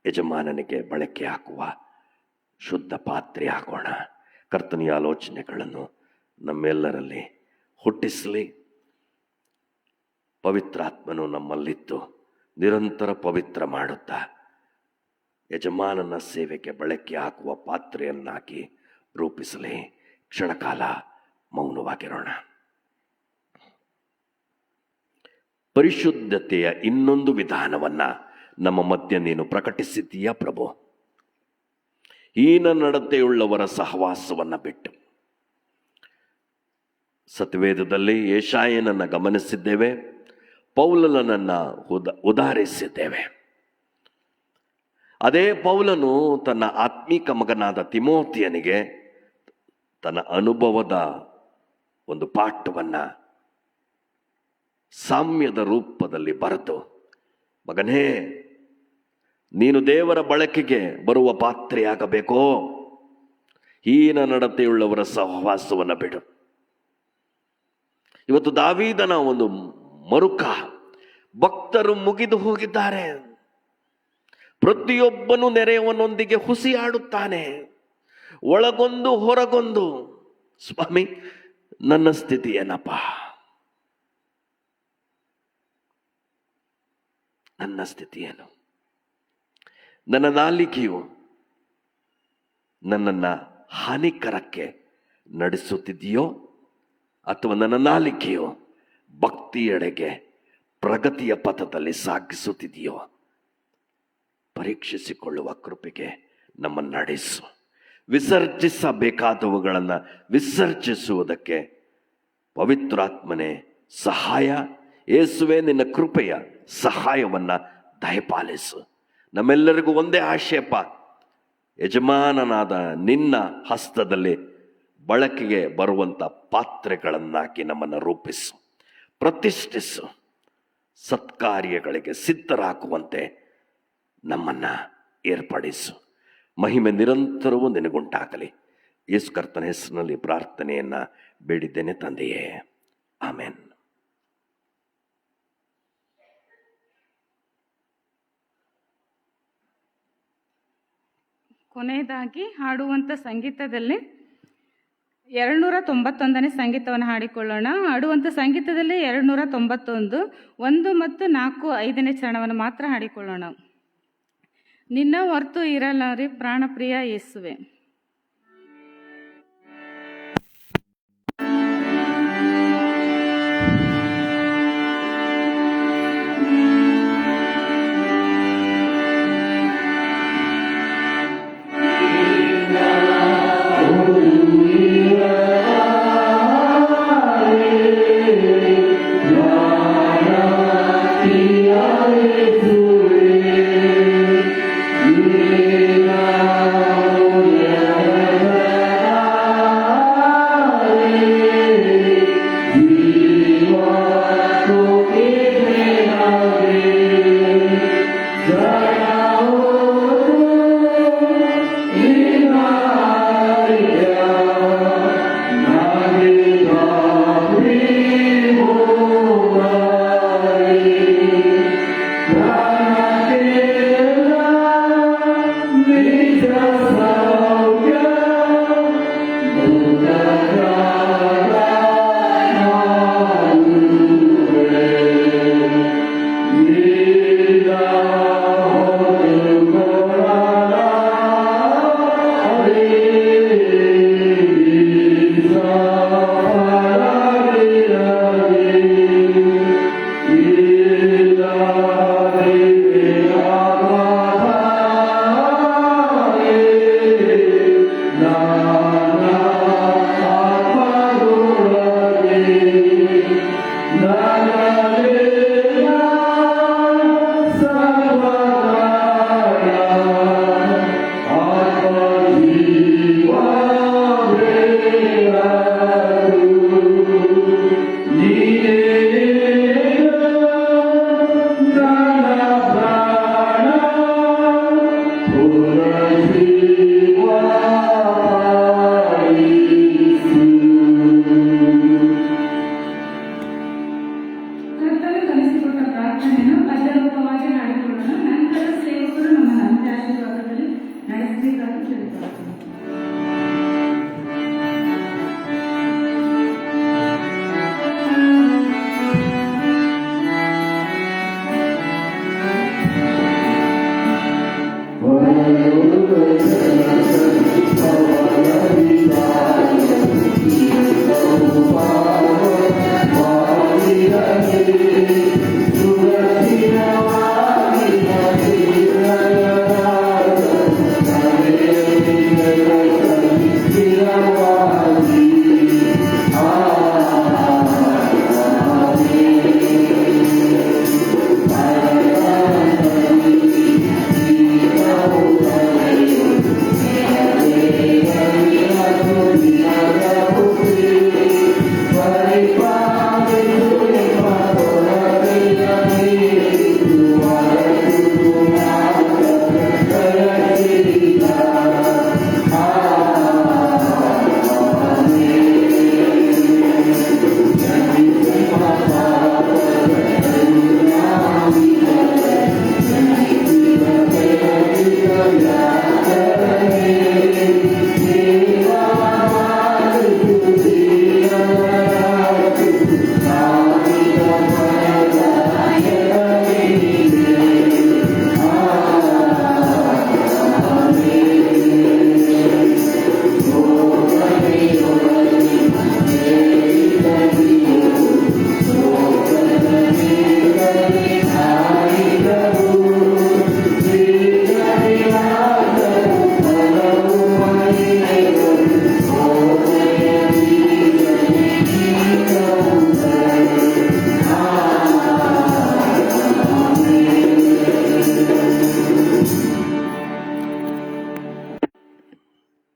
ಯಜಮಾನನಿಗೆ ಬಳಕೆ ಹಾಕುವ ಶುದ್ಧ ಪಾತ್ರೆ ಆಗೋಣ. ಕರ್ತನ ಆಲೋಚನೆಗಳನ್ನು ನಮ್ಮೆಲ್ಲರಲ್ಲಿ ಹುಟ್ಟಿಸಲಿ. ಪವಿತ್ರಾತ್ಮನು ನಮ್ಮಲ್ಲಿದ್ದು ನಿರಂತರ ಪವಿತ್ರ ಮಾಡುತ್ತಾ ಯಜಮಾನನ ಸೇವೆಗೆ ಬಳಕೆ ಹಾಕುವ ಪಾತ್ರೆಯನ್ನಾಗಿ ರೂಪಿಸಲಿ. ಕ್ಷಣಕಾಲ ಮೌನವಾಗಿರೋಣ. ಪರಿಶುದ್ಧತೆಯ ಇನ್ನೊಂದು ವಿಧಾನವನ್ನ ನಮ್ಮ ಮಧ್ಯೆ ನೀನು ಪ್ರಕಟಿಸಿದ್ದೀಯ ಪ್ರಭು. ಹೀನ ನಡತೆಯುಳ್ಳವರ ಸಹವಾಸವನ್ನ ಬಿಟ್ಟು ಸತ್ಯವೇದದಲ್ಲಿ ಯೆಶಾಯನನ್ನು ಗಮನಿಸಿದ್ದೇವೆ, ಪೌಲನನ್ನು ಉದಾಹರಿಸಿದ್ದೇವೆ. ಅದೇ ಪೌಲನು ತನ್ನ ಆತ್ಮೀಕ ಮಗನಾದ ತಿಮೋತಿಯನಿಗೆ ತನ್ನ ಅನುಭವದ ಒಂದು ಪಾಠವನ್ನ ಸಾಮ್ಯದ ರೂಪದಲ್ಲಿ ಬರೆದು, ಮಗನೇ, ನೀನು ದೇವರ ಬಳಕೆಗೆ ಬರುವ ಪಾತ್ರೆಯಾಗಬೇಕೋ, ಹೀನ ನಡತೆಯುಳ್ಳವರ ಸಹವಾಸವನ್ನು ಬಿಡು. ಇವತ್ತು ದಾವೀದನ ಒಂದು ಮರುಕ, ಭಕ್ತರು ಮುಗಿದು ಹೋಗಿದ್ದಾರೆ. ಪ್ರತಿಯೊಬ್ಬನು ನೆರೆಯವನೊಂದಿಗೆ ಹುಸಿಯಾಡುತ್ತಾನೆ, ಒಳಗೊಂದು ಹೊರಗೊಂದು. ಸ್ವಾಮಿ, ನನ್ನ ಸ್ಥಿತಿ ಏನಪ್ಪ? ನನ್ನ ಸ್ಥಿತಿ ಏನು? ನನ್ನ ನಾಲಿಗೆಯು ನನ್ನನ್ನು ಹಾನಿಕರಕ್ಕೆ ನಡೆಸುತ್ತಿದೆಯೋ ಅಥವಾ ನನ್ನ ನಾಲಿಗೆಯು ಭಕ್ತಿಯೆಡೆಗೆ ಪ್ರಗತಿಯ ಪಥದಲ್ಲಿ ಸಾಗಿಸುತ್ತಿದೆಯೋ? ಪರೀಕ್ಷಿಸಿಕೊಳ್ಳುವ ಕೃಪೆಗೆ ನಮ್ಮನ್ನು ನಡೆಸು. ವಿಸರ್ಜಿಸಬೇಕಾದವುಗಳನ್ನು ವಿಸರ್ಜಿಸುವುದಕ್ಕೆ ಪವಿತ್ರಾತ್ಮನೇ ಸಹಾಯ. ಯೇಸುವೆ, ನಿನ್ನ ಕೃಪೆಯ ಸಹಾಯವನ್ನು ದಯಪಾಲಿಸು. ನಮ್ಮೆಲ್ಲರಿಗೂ ಒಂದೇ ಆಶಯಪ್ಪ, ಯಜಮಾನನಾದ ನಿನ್ನ ಹಸ್ತದಲ್ಲಿ ಬಳಕೆಗೆ ಬರುವಂಥ ಪಾತ್ರೆಗಳನ್ನಾಕಿ ನಮ್ಮನ್ನು ರೂಪಿಸು, ಪ್ರತಿಷ್ಠಿಸು. ಸತ್ಕಾರ್ಯಗಳಿಗೆ ಸಿದ್ಧರಾಗುವಂತೆ ನಮ್ಮನ್ನು ಏರ್ಪಡಿಸು. ಮಹಿಮೆ ನಿರಂತರವೂ ನಿನಗುಂಟಾಗಲಿ. ಯೇಸು ಕರ್ತನ ಹೆಸರಿನಲ್ಲಿ ಪ್ರಾರ್ಥನೆಯನ್ನು ಬೇಡಿದ್ದೇನೆ ತಂದೆಯೇ, ಆಮೆನ್.
ಕೊನೆಯದಾಗಿ ಹಾಡುವಂಥ ಸಂಗೀತದಲ್ಲಿ 291ನೇ ಸಂಗೀತವನ್ನು ಹಾಡಿಕೊಳ್ಳೋಣ. ಹಾಡುವಂಥ ಸಂಗೀತದಲ್ಲಿ 291, 1 ಮತ್ತು 4, 5ನೇ ಚರಣವನ್ನು ಮಾತ್ರ ಹಾಡಿಕೊಳ್ಳೋಣ. ನಿನ್ನ ಹೊರತು ಇರಲಾರೆ ಪ್ರಾಣಪ್ರಿಯ ಯೇಸುವೆ.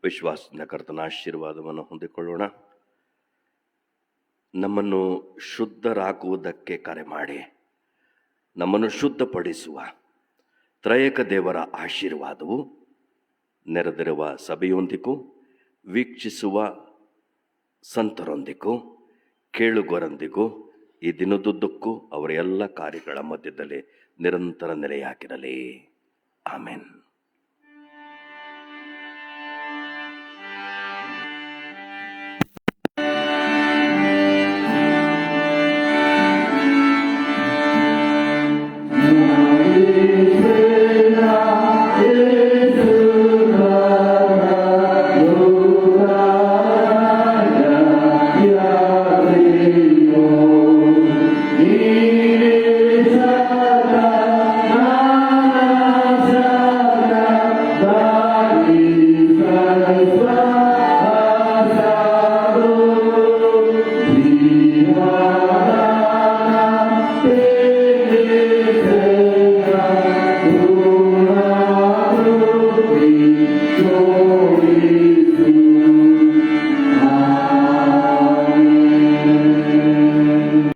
ವಿಶ್ವಾಸದಿಂದ ಕರ್ತನ ಆಶೀರ್ವಾದವನ್ನು ಹೊಂದಿಕೊಳ್ಳೋಣ. ನಮ್ಮನ್ನು ಶುದ್ಧರಾಗುವುದಕ್ಕೆ ಕರೆ ಮಾಡಿ ನಮ್ಮನ್ನು ಶುದ್ಧಪಡಿಸುವ ತ್ರಯೇಕ ದೇವರ ಆಶೀರ್ವಾದವು ನೆರೆದಿರುವ ಸಭೆಯೊಂದಿಗೂ ವೀಕ್ಷಿಸುವ ಸಂತರೊಂದಿಗೂ ಕೇಳುಗರೊಂದಿಗೂ ಈ ದಿನದುದ್ದಕ್ಕೂ ಅವರ ಎಲ್ಲ ಕಾರ್ಯಗಳ ಮಧ್ಯದಲ್ಲಿ ನಿರಂತರ ನೆಲೆಯಾಗಿರಲಿ. ಆಮೆನ್.